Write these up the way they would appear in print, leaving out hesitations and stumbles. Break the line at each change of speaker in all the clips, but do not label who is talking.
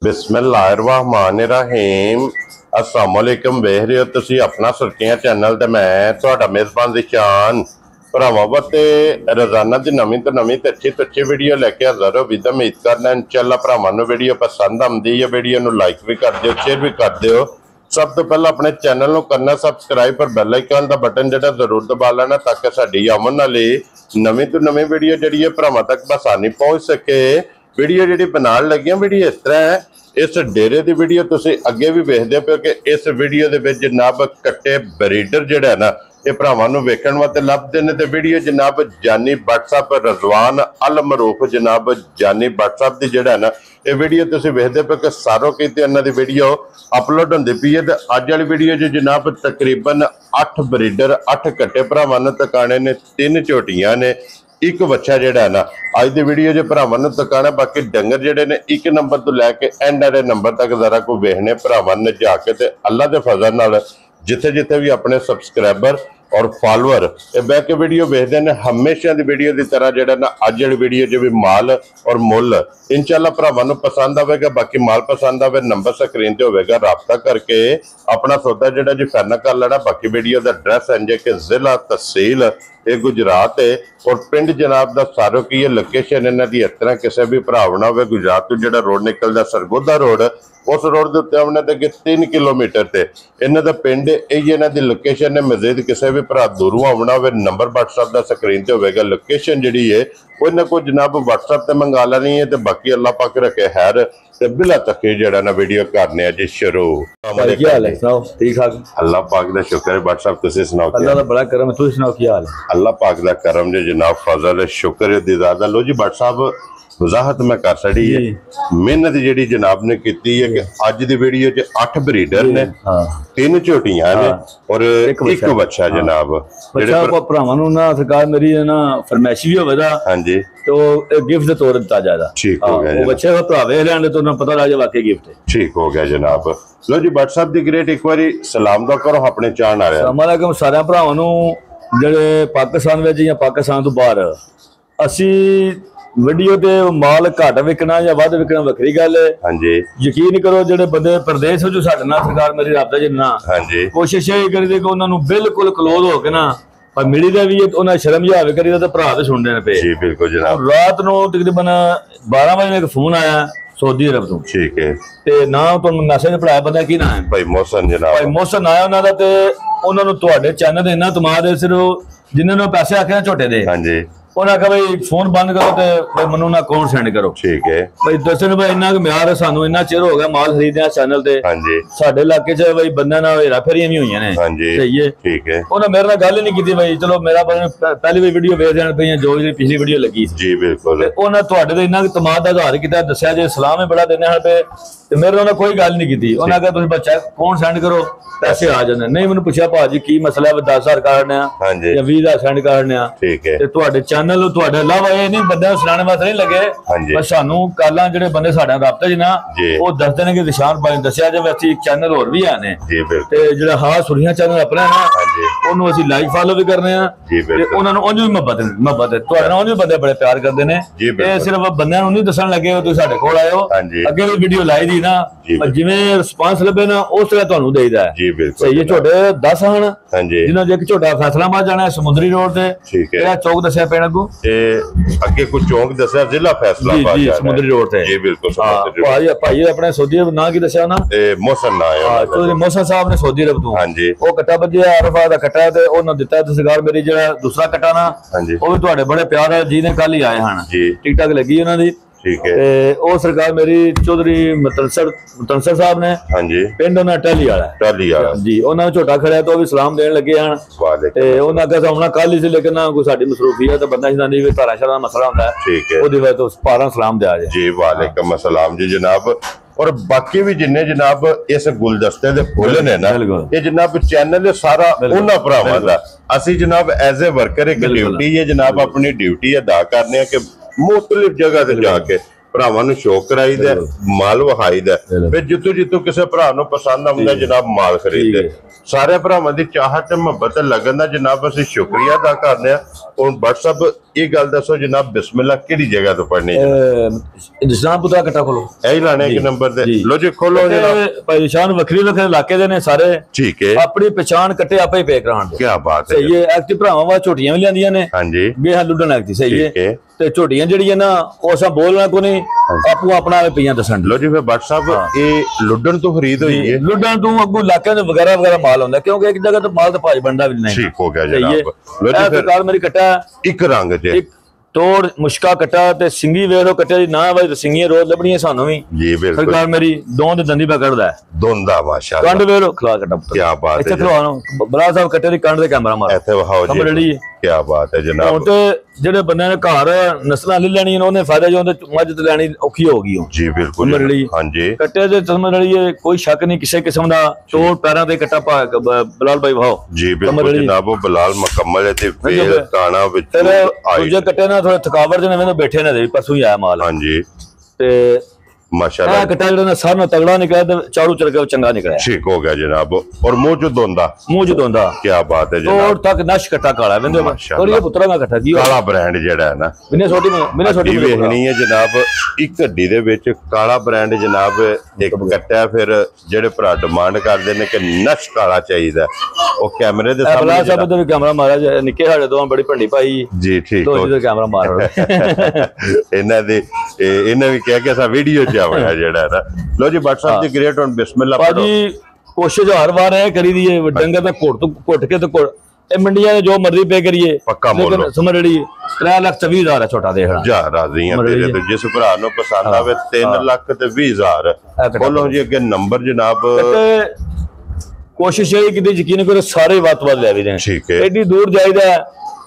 बिस्मिल्लाहिर्रहमानिर्रहीम अस्सलामुअलैकुम वेख रहे हो तुसी अपना सुर्खियां चैनल ते मैं तुहाडा मेज़बान ज़ीशान भरावां वास्ते रोजाना की नवीं तो नवीं ते अच्छी वीडियो लैके हाज़र हो विद उम्मीद करना इंशाअल्लाह भरावां नूं वीडियो पसंद आउंदी है वीडियो नूं लाइक भी कर दिओ शेयर भी कर दिओ। सब तो पहले अपने चैनल नूं करना सबसक्राइब पर बैल आइकन दा बटन जिहड़ा जरूर दबा लेना ताकि साडी आउण वाली नवीं तो नवीं वीडियो जिहड़ी है भरावां तक आसानी पहुंच सके। वीडियो जिहड़ी बनाउण लगियां वीडियो इस तरह है, इस डेरे की वीडियो तुसीं अगे भी वेखदे पे कि इस वीडियो दे विच जनाब कट्टे ब्रीडर जिहड़ा है ना ये भरावां नूं वेखण वास्ते लभदे ने ते वीडियो जनाब जानी व्हाट्सएप रजवान अल मरूफ जनाब जानी व्हाट्सएप की जिहड़ा है ना ये वीडियो तुसीं वेखदे पे कि सारों कीते इन्हां दी वीडियो अपलोड हुंदी पई है। ते अज वाली वीडियो च जनाब तकरीबन 8 ब्रीडर 8 कट्टे भरावां नूं तकाणे ने, 3 झोटियां ने, एक बच्चा जिहड़ा है ना अज दी वीडियो च भरावां नूं तकाणा। बाकी डंगर जिहड़े ने 1 नंबर तो लैके एंड वाले नंबर तक जरा को वेखने भरावां ने जाके ते अल्लाह दे फजल नाल जिथे जिथे भी अपने सबसक्राइबर और फॉलोअर बह के वीडियो वेखते हैं हमेशा की वीडियो की तरह जिहड़ा ना अज वाली वीडियो च भी माल और मुल इंशाअल्लाह भरावां नूं पसंद आवेगा। बाकी माल पसंद आवे नंबर स्क्रीन ते होवेगा, राबता करके अपना सौदा जिहड़ा जी फाइनल कर लेना। बाकी वीडियो का एड्रैस है कि जिला तहसील ये गुजरात है और पिंड जनाब का सारो की है लोकेशन इन्हां दी इस तरह किसी भी भरा होना हो गुजरात तो जिहड़ा रोड निकलदा सरगोदा रोड उस रोड के उत्ते आने तक 3 किलोमीटर से इन्हां दा पिंड यही इन्हां दी लोकेशन है। मजीद किसी भी भरा दूरों आना हो नंबर व्हाट्सएप का स्क्रीन ते होवेगा, लोकेशन जिहड़ी है वो इन्हां को जनाब व्हाट्सएप ते मंगा लेनी है। तो बाकी अल्लाह पाक रखे खैर ते बिला तके जिहड़ा ना वीडियो करने जी शुरू।
क्या हाल है? सुनाओ ठीक ठाक?
अल्लाह पाक दा शुक्र है। व्हाट्सएप तुसीं सुनाओ?
अल्लाह दा बड़ा करम है, तुसीं सुनाओ क्या हाल है?
अल्लाह पाक दा करम जे जनाब फजल है शुक्र है दिदादा। लो जी व्हाट्सएप वजाहत मैं कर छड़ी है मेहनत जी जनाब ने की है कि अज की वीडियो च 8 ब्रीडर ने, 3 झोटियां ने और एक बच्चा जनाब
भरावां नूं ना सरकार मेरी ना फरमाइश भी होवेगा। हां जी तो गिफ्ट दे तौर दिता जाएगा। ठीक हो गया वो बच्चे भरा वेख लैण तो ना पता लग जाए वाकई गिफ्ट है। ठीक हो गया जनाब। लो जी व्हाट्सएप दी ग्रेट एक बारी सलाम दा करो अपने चाहण वाले। अस्सलाम वालेकुम सारे भरावां नूं जिहड़े पाकिस्तान विच या पाकिस्तान तो बाहर असी वीडियो ते माल घट विकना या वध विकना वखरी गल है। हां जी यकीन करो जिहड़े बंदे प्रदेश विच साडे नाल सरकार मेरी राबता ज ना हां जी कोशिश ये करी कि उन्हां नूं बिल्कुल क्लोज हो के ना पर मिली दा भी उन्हां शर्म जावे करी ते भरा ते सुनदे ने पे। जी बिल्कुल जनाब। रात नूं तकरीबन 12 बजे एक फोन आया सऊदी अरब तो। ठीक है ते ना तुहानूं मैसेज पढ़ाया बंदा की ना है भाई मोहसन जनाब। भाई मोहसन आया उन्हां दा ते उन्हां नूं तुहाडे चैनल दे इन्ना तमाद है सिर्फ जिन्हां नूं पैसे आखे ना झोटे दे। हां जी उन्हें कहा भाई फोन बंद करो तो मनु ना अकाउंट सेंड करो। ठीक है भाई दसन भाई इन्ना म्यार है सानू इन्ना चिर हो गया माल खरीदे चैनल ते। हां जी साडे इलाके च भाई बंदे ना हेरा फेरियां भी हुई ने। हां जी सही है। ठीक है उन्हें मेरे नाल गल ही नहीं की भाई चलो मेरा पहली भी वीडियो वेख देण पई जो पिछली वीडियो लगी। जी बिल्कुल उन्हें तुहाडे ते इन्ना तमाद दा आधार कीता दस्या जे सलाम है बड़ा देने पे ते मेरे उन्हें कोई गल नहीं की। उन्हें कहा तुसीं बच्चा अकाउंट सेंड करो पैसे आ जाने। नहीं मैंने पूछा भाजी की मसला है 10,000 करने या 20,000 सेंड करने। ठीक है ते तुहाडे चैनल तुहाडे अलावा ये नहीं बंदे सुनाने वास्ते नहीं लगे पर सानू कालां जिहड़े बंदे साडे राबते च ना वो दसदे ने कि निशान भाई दस्या जे वैसे चैनल होर भी आने ते जिहड़ा हां सुरियां चैनल अपना ना ओनू असीं लाइक फॉलो भी करने आ ते उन्हां नूं उंज भी मोहब्बत है तुहाडे नाल उंज भी बंदे बड़े प्यार करदे ने। ते सिर्फ बंदियां नूं नहीं दसण लगे तुसीं साडे कोल आए हो अगे भी वीडियो लाई दी ना जिवें रिस्पांस लभे ना उस तरह तुहानूं देईदा है। जी बिल्कुल सही है। झोटे 10 हन जिन्हां जो एक झोटा फैसलाबाद जाना है समुद्री रोड ते। ठीक है तेरा चौक दस्या पेण अगों ते अगे कुछ चौक दस्या जिला फैसलाबाद जी समुद्री रोड ते। जी बिल्कुल भाई भाई अपने सऊदी अरब ना की दस्या ना मोहसन ना है तो मोहसन साहब ने सऊदी अरब तो। हां जी वो कट्टा बजे अरफा दा कट्टा ते उन्होंने दिता सरकार मेरी जिहड़ा दूसरा कट्टा ना वो भी तुहाडे बड़े प्यार है जी ने कल ही आए हन जी टिकटॉक लगी उन्हां दी। ठीक है वो सरकार मेरी चौधरी मतनसर साहब ने। हां जी पिंड उन्हां टहली वाला जी उन्हां झोटा खड़िया तो भी सलाम देण लगे हन ते उन्हां कहा आउणा कल ही सी लेकिन ना कोई साडी मसरूफियत ते बंदा जनानी भी धारा शारा मसला हुंदा है। ठीक है ओदी वजह तो पारा सलाम दिया जाए। जी वालेकुम अस्सलाम जी जनाब। और बाकी भी जिन्ने जनाब इस गुलदस्ते दे फुल ने ना ये जनाब चैनल सारा उन्हां भरावां दा असीं जनाब एज ए वर्कर एक ड्यूटी है जनाब अपनी ड्यूटी अदा करने कि मुख्तलिफ जगह ते जाके भरावां नूं शो कराई दे माल वहाई दे फिर जितों जितों किसी भरा नूं पसंद आउंदा जनाब माल खरीदे सारे भरावां दी चाहत ते मुहब्बत लगन दा जनाब असीं शुक्रिया अदा करने
ਹੁਣ WhatsApp ਇਹ ਗੱਲ ਦੱਸੋ ਜਨਾਬ ਬਿਸਮਿਲ੍ਲਾ ਕਿਹੜੀ ਜਗ੍ਹਾ ਤੋਂ ਪੜਨੀ
ਨਿਸ਼ਾਨ ਪੁੱਤਰਾ ਕੱਟਾ ਖੋਲੋ
ਇਹ ਲਾਣੇ ਇੱਕ ਨੰਬਰ ਤੇ ਲੋ ਜੀ ਖੋਲੋ ਜਨਾਬ
ਭਾਈ ਨਿਸ਼ਾਨ ਵੱਖਰੇ ਵੱਖਰੇ ਇਲਾਕੇ ਦੇ ਨੇ ਸਾਰੇ
ਠੀਕ ਹੈ ਆਪਣੀ
ਪਛਾਣ ਕੱਟੇ ਆਪੇ ਹੀ ਪੇ ਕਰਾਉਣ ਦੇ
ਕੀ ਬਾਤ ਹੈ
ਸਹੀ ਹੈ ਐਕਟਿਵ ਭਰਾਵਾਂ ਵਾ ਝੋਟੀਆਂ ਵੀ ਲਿਆਂਦੀਆਂ ਨੇ
ਹਾਂਜੀ
ਬੇਹਾ ਲੁੱਡਣ ਐਕਟਿਵ ਸਹੀ ਹੈ ਤੇ ਝੋਟੀਆਂ ਜਿਹੜੀਆਂ ਨਾ ਉਹ ਸਭ ਬੋਲਣਾ ਕੋ ਨਹੀਂ ਆਪੂ ਆਪਣਾ ਪਈਆਂ ਦੱਸਣ
ਲੋ ਜੀ ਫਿਰ WhatsApp ਇਹ ਲੁੱਡਣ ਤੋਂ ਖਰੀਦ ਹੋਈ ਹੈ
ਲੁੱਡਣ ਤੋਂ ਅੱਗੋਂ ਇਲਾਕਿਆਂ ਦੇ ਵਗੈਰਾ ਵਗੈਰਾ ਮਾਲ ਆਉਂਦਾ ਕਿਉਂਕਿ ਇੱਕ ਜਗ੍ਹਾ ਤੋਂ ਮਾਲ ਤਾਂ ਭਾਜ ਬਣਦਾ ਵੀ ਨਹੀਂ
ਠੀਕ ਹੋ ਗਿਆ ਜਨਾਬ
ਲੋ ਜੀ ਫਿਰ ਸਰਕਾਰ ਮੇਰੀ ਕੱਟਾ
ਇੱਕ ਰੰਗ ਚ
ਤੋੜ ਮੁਸ਼ਕਾ ਕੱਟਾ ਤੇ ਸਿੰਗੀ ਵੇਖੋ ਕੱਟੇ ਦੀ ਨਾ ਵਾਜ ਸਿੰਗੀਆਂ ਰੋਜ਼ ਲੱਭਣੀਆਂ ਸਾਨੂੰ ਵੀ
ਜੀ ਬਿਲਕੁਲ
ਸਰਕਾਰ ਮੇਰੀ ਦੋਂਦ ਦੰਦੀ ਪਾ ਕੱਢਦਾ
ਦੋਂਦਾ ਮਾਸ਼ਾਅੱਲਾ
ਕੰਡ ਵੇਖੋ ਖਲਾ ਕੱਟਾ
ਕੀ ਬਾਤ ਹੈ
ਇੱਥੇ ਖਲਵਾਣੋ ਬਲਾ ਸਾਹਿਬ ਕੱਟੇ ਦੀ ਕੰਡ ਦੇ ਕੈਮਰਾ ਮਾਰ
ਇੱਥੇ ਵਹਾਓ ਜੀ ਕੀ ਬਾਤ ਹੈ ਜਨਾਬ
ਹੁਣ ਤੇ ਜਿਹੜੇ ਬੰਦਿਆਂ ਨੇ ਘਰ ਨਸਲਾਂ ਲੈ ਲੈਣੀਆਂ ਉਹਨੇ ਫਾਇਦਾ ਜੋ ਉਹਦੇ ਮੱਝ ਤੇ ਲੈਣੀ ਔਖੀ ਹੋ ਗਈ
ਜੀ ਬਿਲਕੁਲ ਹਾਂਜੀ
ਕੱਟੇ ਦੇ ਸਮਝ ਲਈ ਕੋਈ ਸ਼ੱਕ ਨਹੀਂ ਕਿਸੇ ਕਿਸਮ ਦਾ ਤੋੜ ਪੈਰਾਂ ਤੇ ਕੱਟਾ ਪਾ ਬਲਾਲ ਭਾਈ ਵਹਾਓ
ਜੀ ਬਿਲਕੁਲ ਜਨਾਬ ਉਹ ਬਲਾਲ ਮੁਕੰਮਲ ਤੇ ਫੇਲ ਕਾਣਾ ਵਿੱਚ
ਆਈ ਜੇ ਕੱਟੇ ਨਾ ਥੋੜਾ ਥਕਾਵਟ ਜਿਹਨੇ ਮੈਨੂੰ ਬੈਠੇ ਨੇ ਦੇ ਪਰਸੋਂ ਹੀ ਆਇਆ ਮਾਲ
ਹਾਂਜੀ
ਤੇ
माशाल्लाह
कटा जो सर में तगड़ा निकला तो चारू चरके चंगा निकला
ठीक हो गया जनाब और मुंह जो दोंदा क्या बात है जनाब
और तक नश कटा काला वेंदे और ये पुत्रा का कटा की
काला ब्रांड जेड़ा है ना मैंने छोटी वेखनी है जनाब एक हड्डी दे विच काला ब्रांड जनाब एक कट्टा फिर जेड़े भरा डिमांड करदे ने कि नश काला चाहिए ਉਹ ਕੈਮਰੇ ਦੇ ਸਾਹਮਣੇ
ਬਲਾ ਸਾਹਿਬ ਤੇ ਵੀ ਕੈਮਰਾ ਮਾਰਿਆ ਨਿੱਕੇ ਸਾਡੇ ਦੋਵਾਂ ਬੜੀ ਭੰਡੀ ਪਾਈ
ਜੀ ਠੀਕ
ਹੋ ਜੀ ਕੈਮਰਾ ਮਾਰ
ਇਹਨਾਂ ਵੀ ਕਿਹਾ ਕਿ ਅਸਾਂ ਵੀਡੀਓ ਚ ਆਵਣਾ ਜਿਹੜਾ ਨਾ ਲੋ ਜੀ WhatsApp ਦੀ ਗ੍ਰੇਟ ਔਨ ਬਿਸਮਿਲ੍ਲਾ
ਭਾਜੀ ਕੋਸ਼ਿਸ਼ ਹਰ ਵਾਰ ਇਹ ਕਰੀ ਦੀ ਹੈ ਡੰਗਰ ਦਾ ਘੁੱਟ ਕੇ ਤੇ ਇਹ ਮੰਡੀਆਂ ਦੇ ਜੋ ਮਰਜ਼ੀ ਪੇ ਕਰੀਏ
ਪੱਕਾ ਮੁੱਲ
ਸਮਝ ਜਿਹੜੀ 3,24,000 ਹੈ ਛੋਟਾ ਦੇਖਣਾ
ਜਾ ਰਾਜ਼ੀ ਆ ਤੇਰੇ ਤੇ ਜਿਸ ਭਰਾ ਨੂੰ ਪਸੰਦ ਆਵੇ 3,20,000 ਬੋਲੋ ਜੀ ਅੱਗੇ ਨੰਬਰ ਜਨਾਬ कोशिश यही की यकीन करो सारे बात ले भी दें ठीक है
एडी दूर जाइदा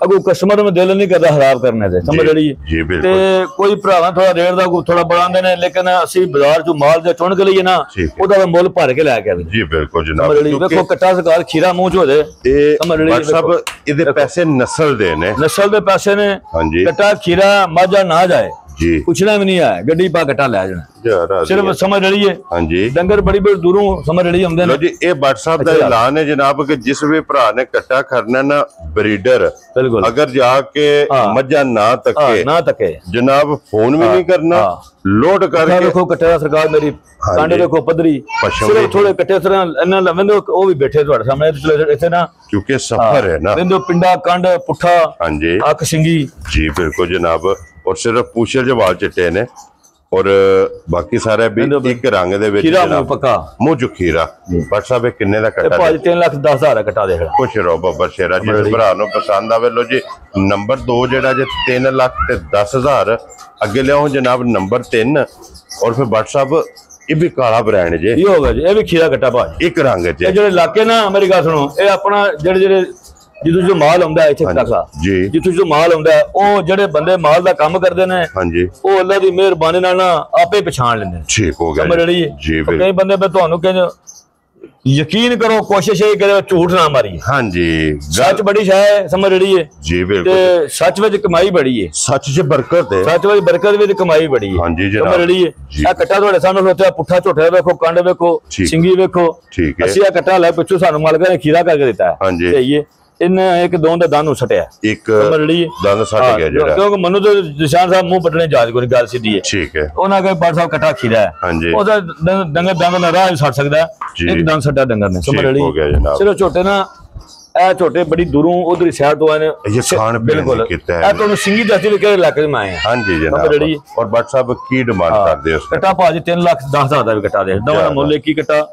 अगो कस्टमर में दिल नहीं करता खराब करने से समझ रही
जी बिल्कुल
कोई भरावा थोड़ा रेट दा थोड़ा बढ़ांदे ने लेकिन असि बाजार जो माल दे चुन के लिए ना ओदा मुੱਲ ਭਰ ਕੇ ਲੈ ਕੇ ਆਵੇ
जी बिल्कुल जनाब
देखो कट्टा सरकार खीरा मुंह ਚ ਹੋ ਜਾਏ
ਇਹ सब ਇਹਦੇ ਪੈਸੇ ਨਸਲ ਦੇ ਨੇ
ਨਸਲ ਦੇ ਪੈਸੇ ਨੇ
ਹਾਂਜੀ
ਕਟਾ ਖੀਰਾ ਮਾਝਾ ਨਾ ਜਾਏ
जी
पूछना भी नहीं है गड्डी पा कटा ले जाना सिर्फ समझ रही है
हाँ जी
डंगर बड़ी बड़ी दूरों समझ रही है
लो जी ये WhatsApp का ऐलान है जनाब कि जिस भी भरा ने कट्टा करना ना ब्रीडर बिल्कुल अगर जाके मज्जा ना तके जनाब फोन भी नहीं करना लोड करके
देखो कट्टे सरकार मेरी कांडे देखो पदरी सिर्फ थोड़े कट्टे तरह इन्ना लवेंदो वो भी बैठे ਤੁਹਾਡੇ सामने इथे ना
क्योंकि सफर है ना
वेंदो पिंडा कंड पुठा
हाँ जी
अख सिंगी
जी बिल्कुल जनाब और सिर्फ पूछे जो वाल चिट्टे ने और बाकी सारे भी एक रंग दे विच
खीरा पक्का
मुंह जो खीरा WhatsApp पे किन्ने दा कट्टा
भाजी 3,10,000 कट्टा देख
खुश रहो बब्बर शेरा जिस भरा नु पसंद आवे लो जी नंबर 2 जेड़ा जे 3,10,000 अगे लियाओ जनाब नंबर 3 और फिर WhatsApp ये भी काला ब्रांड जे
ये होगा जी ये भी खीरा कट्टा भाजी
एक रंग जे
जेड़े इलाके ना मेरी गल सुनो ये अपना जेड़े जितों जो माल आंदा है इत्थे तक
जी
जितों जो माल आंदा है ओ जेड़े बंदे माल दा काम करदे ने
हां जी
ओ अल्लाह दी मेहरबानी नाल ना आपे पहचान लेंदे
ठीक हो गया
समझ रही है
जी
कई बंदे पे ਤੁਹਾਨੂੰ ਕਹਿੰਦੇ यकीन करो कोशिश ये करे झूठ ना मारी
हां जी
सच बड़ी शाय समझ रही है
जी बिल्कुल
ते सच विच कमाई बड़ी है
सच च बरकत है
सच विच बरकत विच कमाई बड़ी है
हां जी जनाब
समझ रही है आ कट्टा ਤੁਹਾਡੇ सामने ਖਲੋਤਾ ਪੁੱਠਾ ਝੋਟਾ ਵੇਖੋ ਕੰਡ ਵੇਖੋ ਸਿੰਗੀ ਵੇਖੋ
ठीक है
ਅਸੀਂ ਆ ਕਟਾ ਲੈ ਪਿੱਛੋਂ ਸਾਨੂੰ ਮਾਲਕਾਂ ਨੇ ਖੀਰਾ ਕਰਕੇ ਦਿੱਤਾ
हां जी
ਸਹੀ ਹੈ इन एक दो ਦਾ ਦੰਦ ਛਟਿਆ
ਇੱਕ ਦੰਦ ਛਟ ਗਿਆ ਜਿਹੜਾ
ਕਿਉਂਕਿ ਮਨੂੰ ਤੇ ਨਿਸ਼ਾਨ ਸਾਹਿਬ ਮੂੰਹ ਪਟਣੇ ਜਾਜ ਕੋਈ ਗੱਲ ਸਿੱਧੀ ਹੈ
ਠੀਕ ਹੈ
ਉਹਨਾਂ ਕੇ ਬਾੜ ਸਾਹਿਬ ਕਟਾ ਖੀਰਾ ਹੈ
ਹਾਂਜੀ
ਉਹਦਾ ਡੰਗਰ ਦੰਦ ਨਾਲ ਰਾਹ ਛੱਡ ਸਕਦਾ ਇੱਕ ਦੰਦ ਛੱਡਾ ਡੰਗਰ ਨੇ ਸਮਝ ਲਈ ਸਿਰਫ ਛੋਟੇ ਨਾ ਇਹ ਛੋਟੇ ਬੜੀ ਦੂਰੋਂ ਉਧਰ ਸਾਈਡ ਤੋਂ ਆਏ ਨੇ
ਇਹ ਖਾਣ ਪੀਣ ਕੀਤਾ ਹੈ
ਇਹ ਤੁਹਾਨੂੰ ਸਿੰਗੀ ਦੱਸਦੀ ਵੀ ਕਿਹੜੇ ਇਲਾਕੇ ਚ ਮੈਂ ਆਇਆ
ਹਾਂਜੀ ਜਨਾਬ ਔਰ WhatsApp ਕੀ ਡਿਮਾਂਡ ਕਰਦੇ ਹੋ
ਕਟਾ ਭਾਜੀ 3,10,000 ਦਾ ਵੀ ਕਟਾ ਦੇ ਦੋਵਾਂ ਮੁੱਲ ਇੱਕ ਹੀ ਕਟਾ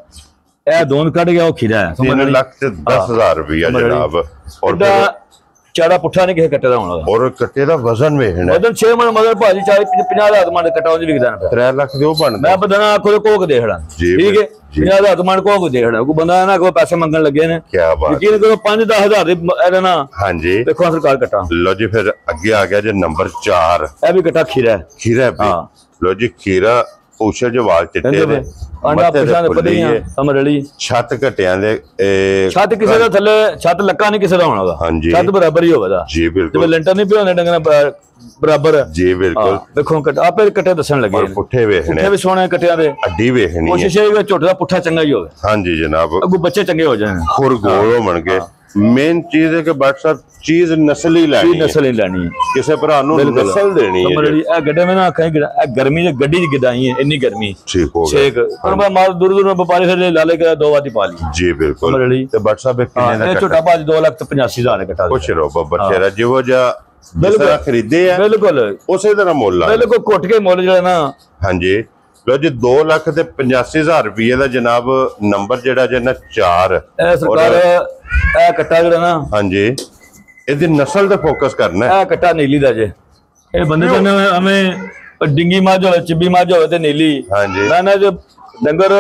ਇਹ ਦੋਨ ਕੱਢ ਗਿਆ ਉਹ ਖੀਰਾ ਹੈ
3,10,000 ਰੁਪਇਆ ਜਨਾਬ और
ਚਾੜਾ ਪੁੱਠਾ ਨਹੀਂ ਕਿਸੇ ਕੱਟੇ ਦਾ ਹੋਣਾ
और ਕੱਟੇ ਦਾ ਵਜ਼ਨ ਵੇਖਣਾ
ਵਜ਼ਨ 6 ਮਣ ਮਗਰ ਭਾਜੀ 40-50,000 ਮਣ ਕਟਾ ਉਹ ਵਿਕਦਾ ਨਾ
3 ਲੱਖ ਦੇ ਉਹ ਬਣਦਾ
ਮੈਂ ਬਦਨਾ ਆਖੋ ਕੋਕ ਦੇਖਣਾ ਠੀਕ ਹੈ 50,000 ਮਣ ਕੋਕ ਦੇਖਣਾ ਕੋਈ ਬੰਦਾ ਨਾ ਕੋਈ ਪੈਸੇ ਮੰਗਣ ਲੱਗੇ ਨੇ
ਕੀ ਬਾਤ
ਯਕੀਨ ਕਰੋ 5-10,000 ਦੇ ਇਹਦਾ ਨਾ
ਹਾਂਜੀ
ਦੇਖੋ ਸਰਕਾਰ ਕਟਾ
ਲੋ ਜੀ ਫਿਰ ਅੱਗੇ ਆ ਗਿਆ ਜੇ ਨੰਬਰ 4
ਇਹ ਵੀ ਕਟਾ ਖੀਰਾ
ਹਾਂ ਲੋ ਜੀ ਖੀਰਾ ਪੂਛੇ ਜੋ ਵਾਲ ਚਿੱਟੇ ਨੇ
ਆਂਡਾ ਪਿਛਾਂ ਦੇ ਪੱਲੀਆਂ ਸਮਝ ਲਈ
ਛੱਤ ਘਟਿਆਂ ਦੇ
ਛੱਤ ਕਿਸੇ ਦਾ ਥੱਲੇ ਛੱਤ ਲੱਕਾ ਨਹੀਂ ਕਿਸੇ ਦਾ ਹੋਣਾ ਦਾ ਛੱਤ ਬਰਾਬਰ ਹੀ ਹੋਵੇਗਾ
ਜੀ ਬਿਲਕੁਲ
ਜਿਵੇਂ ਲੈਂਟਰ ਨਹੀਂ ਪਿਆਉਂਦੇ ਡੰਗਣਾ ਬਰਾਬਰ
ਜੀ ਬਿਲਕੁਲ
ਦੇਖੋ ਆਪੇ ਕੱਟੇ ਦੱਸਣ ਲੱਗੇ
ਪੁੱਠੇ ਵੇਖਣੇ
ਪੁੱਠੇ ਵੀ ਸੋਹਣੇ ਕੱਟਿਆਂ ਦੇ
ਅੱਡੀ ਵੇਖਣੀ
ਕੋਸ਼ਿਸ਼ ਇਹ ਝੋਟੇ ਦਾ ਪੁੱਠਾ ਚੰਗਾ ਹੀ ਹੋਵੇ
ਹਾਂਜੀ ਜਨਾਬ
ਅੱਗੋਂ ਬੱਚੇ ਚੰਗੇ ਹੋ ਜਾਣ
ਖੁਰ ਗੋਲ ਹੋਣਗੇ ਮੇਨ ਚੀਜ਼ ਹੈ ਕਿ ਬਾਟ ਸਾਹਿਬ ਚੀਜ਼ ਨਸਲੀ ਲੈਣੀ ਹੈ,
ਨਸਲ ਹੀ ਲੈਣੀ ਹੈ,
ਕਿਸੇ ਭਰਾ ਨੂੰ ਨਸਲ ਦੇਣੀ ਹੈ।
ਇਹ ਗੱਡੇ ਮੈਂ ਨਾ ਆਖਾਂ ਇਹ ਗਰਮੀ ਚ ਗੱਡੀ ਚ ਗਿਦਾਈ ਹੈ, ਇੰਨੀ ਗਰਮੀ
ਠੀਕ ਹੋ ਗਿਆ।
ਪਰ ਮੈਂ ਮਾਲ ਦੂਰ ਵਪਾਰੀ ਫਿਰ ਲਾਲੇ ਕੇ 2 ਵਾਰੀ ਪਾ ਲਈ
ਜੀ ਬਿਲਕੁਲ। ਤੇ ਬਾਟ ਸਾਹਿਬ ਕਿੰਨੇ ਦਾ
ਇਹ ਛੋਟਾ ਭਾਜ 2,85,000 ਕੱਟਾ
ਕੁਛ ਰੋ ਬੱਬਰ ਸ਼ੇਰਾ ਜਿਵੇਂ ਜਿਹਾ ਜਿਸ ਤਰ੍ਹਾਂ ਖਰੀਦੇ ਆ
ਬਿਲਕੁਲ
ਉਸੇ ਤਰ੍ਹਾਂ ਮੁੱਲ ਆ,
ਬਿਲਕੁਲ ਘੁੱਟ ਕੇ ਮੁੱਲ ਜਿਹੜਾ ਨਾ।
ਹਾਂਜੀ ਲੋ ਜੀ 2,85,000 ਰੁਪਏ ਦਾ ਜਨਾਬ ਨੰਬਰ ਜਿਹੜਾ ਜੇ ਨਾ 4
ਇਹ ਸਰਕਾਰ ਇਹ ਕੱਟਾ ਜਿਹੜਾ ਨਾ, ਹਾਂਜੀ
ਇਹਦੀ ਨਸਲ ਤੇ ਫੋਕਸ ਕਰਨਾ ਹੈ।
ਇਹ ਕੱਟਾ ਨੀਲੀ ਦਾ ਜੇ ਇਹ ਬੰਦੇ ਜਨ ਹमें ਡਿੰਗੀ ਮਾਝ ਹੋਵੇ ਚਿੱਬੀ ਮਾਝ ਹੋਵੇ ਤੇ ਨੀਲੀ,
ਹਾਂਜੀ
ਨਾ ਨਾ ਜੋ ਡੰਗਰ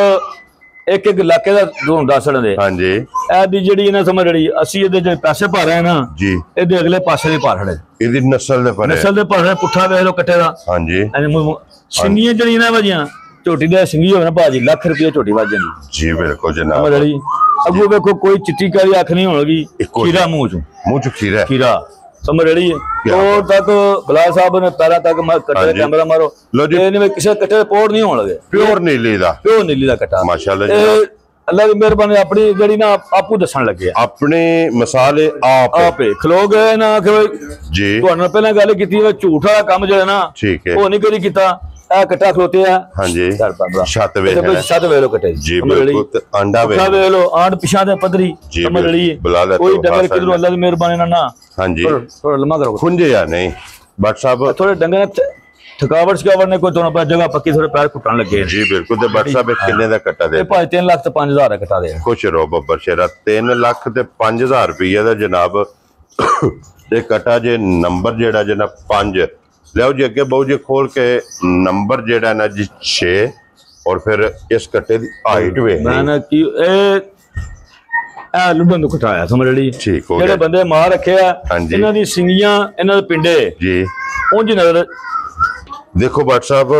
ਇੱਕ ਇਲਾਕੇ ਦਾ ਦੱਸਣ ਦੇ,
ਹਾਂਜੀ
ਇਹਦੀ ਜਿਹੜੀ ਨਾ ਸਮਝ ਜਿਹੜੀ ਅਸੀਂ ਇਹਦੇ ਚ ਪੈਸੇ ਪਾ ਰਹੇ ਨਾ
ਜੀ,
ਇਹਦੇ ਅਗਲੇ ਪਾਸੇ ਦੇ ਪਾ ਰਹੇ,
ਇਹਦੀ ਨਸਲ ਦੇ ਪਰੇ
ਨਸਲ ਦੇ ਪਾ ਰਹੇ। ਪੁੱਠਾ ਵੇਖ ਲੋ ਕੱਟੇ ਦਾ,
ਹਾਂਜੀ
ਸਿੰਗੀਆਂ ਜਿਹੜੀਆਂ ਨਾ ਵਜੀਆਂ ਝੋਟੀ ਦੇ ਸਿੰਗੀ ਹੋਵੇ ਨਾ ਭਾਜੀ ਲੱਖ ਰੁਪਏ ਝੋਟੀ ਵੱਜ ਜਾਂਦੀ
ਜੀ ਬਿਲਕੁਲ ਜਨਾਬ।
ਜਿਹੜੀ ਅੱਗੋਂ ਵੇਖੋ ਕੋਈ ਚਿੱਟੀ ਕਾਲੀ ਅੱਖ ਨਹੀਂ ਹੋਣਗੀ, ਖੀਰਾ ਮੂੰਹ ਚ ਖੀਰਾ ਸਮਝ ਰੜੀ ਤੋੜ ਤੱਕ ਬਲਾ ਸਾਹਿਬ ਨੇ ਪੈਰਾਂ ਤੱਕ ਕੱਟੇ ਕੈਮਰਾ ਮਾਰੋ ਇਹਨੇ ਕਿਸੇ ਕੱਟੇ ਪੋੜ ਨਹੀਂ ਹੋਣ ਲਗੇ,
ਪਿਓਰ ਨੀਲੀ ਦਾ ਕੱਟਾ ਮਾਸ਼ਾਅੱਲਾ। ਇਹ
ਅੱਲਾ ਦੀ ਮਿਹਰਬਾਨੀ ਆਪਣੀ ਜਿਹੜੀ ਨਾ ਆਪੂ ਦੱਸਣ ਲੱਗੇ
ਆਪਣੀ ਮਿਸਾਲ
ਆਪੇ ਖਲੋ ਗਏ ਨਾ ਕਿ
ਜੀ
ਤੁਹਾਨੂੰ ਪਹਿਲਾਂ ਗੱਲ ਕੀਤੀ ਝੂਠ ਵਾਲਾ ਕੰਮ ਜਿਹੜਾ ਨਾ
ਠੀਕ ਹੈ
ਉਹ ਨਹੀਂ ਕਦੀ ਕੀਤਾ। ਇਹ ਕੱਟਾ ਖਲੋਤੇ ਆ,
ਹਾਂਜੀ ਛੱਤ ਵੇਖ
ਲੋ ਕੱਟੇ
ਜੀ ਬਿਲਕੁਲ। ਆਂਡਾ ਵੇਖ
ਲੋ ਆਂਡ ਪਿਛਾਂ ਦੇ ਪੱਧਰੀ ਸਮਝ ਲਈ ਕੋਈ ਡੰਗਰ ਕਿਧਰੋਂ ਅੱਲਾ ਦੀ ਮਿਹਰਬਾਨੀ ਨਾਲ ਨਾ
ਹਾਂਜੀ
ਥੋੜਾ ਲੰਮਾ ਕਰੋ
ਖੁੰਝੇ ਜਾਂ ਨਹੀਂ ਬਟ ਸਾਹਿਬ
ਥੋੜੇ ਡੰਗਰ ਥਕਾਵਟ ਸ਼ਕਾਵਟ ਨੇ ਕੋਈ ਤੁਹਾਨੂੰ ਜਗ੍ਹਾ ਪੱਕੀ ਥੋੜੇ ਪੈਰ ਘੁੱਟਣ ਲੱਗੇ ਜੀ
ਬਿਲਕੁਲ। ਤੇ ਬਟ ਸਾਹਿਬ ਕਿੰਨੇ ਦਾ ਕੱਟਾ ਦੇ?
ਭਾਈ 3 ਲੱਖ ਤੇ 5,000 ਦਾ ਕੱਟਾ ਦੇ।
ਕੁਛ ਰੋ ਬੱਬਰ ਸ਼ੇਰਾ 3 ਲੱਖ ਤੇ 5,000 ਰੁਪਏ ਦਾ ਜਨਾਬ ਤੇ ਕੱਟਾ ਜੇ ਨੰਬਰ ਜਿਹੜਾ ਜਨਾ 5 ਲਿਆਓ ਜੀ ਅੱਗੇ ਬਹੁ ਜੀ ਖੋਲ ਕੇ ਨੰਬਰ ਜਿਹੜਾ ਨਾ ਜੀ 6 ਔਰ ਫਿਰ ਇਸ ਕੱਟੇ ਦੀ ਹਾਈਟ ਵੇਖ
ਮੈਂ ਨਾ ਕੀ ਇਹ ਲੁੱਡਨ ਤੋਂ ਘਟਾਇਆ ਸਮਝ ਲਈ
ਠੀਕ ਹੋ ਗਿਆ।
ਜਿਹੜੇ ਬੰਦੇ ਮਾਰ ਰੱਖੇ ਆ ਇਹਨਾਂ ਦੀ ਸਿੰਗੀਆਂ ਇਹਨਾਂ ਦੇ ਪਿੰਡੇ
ਜੀ
ਉਂਝ ਨਜ਼ਰ
ਦੇਖੋ ਬਟ ਸਾਹਿਬ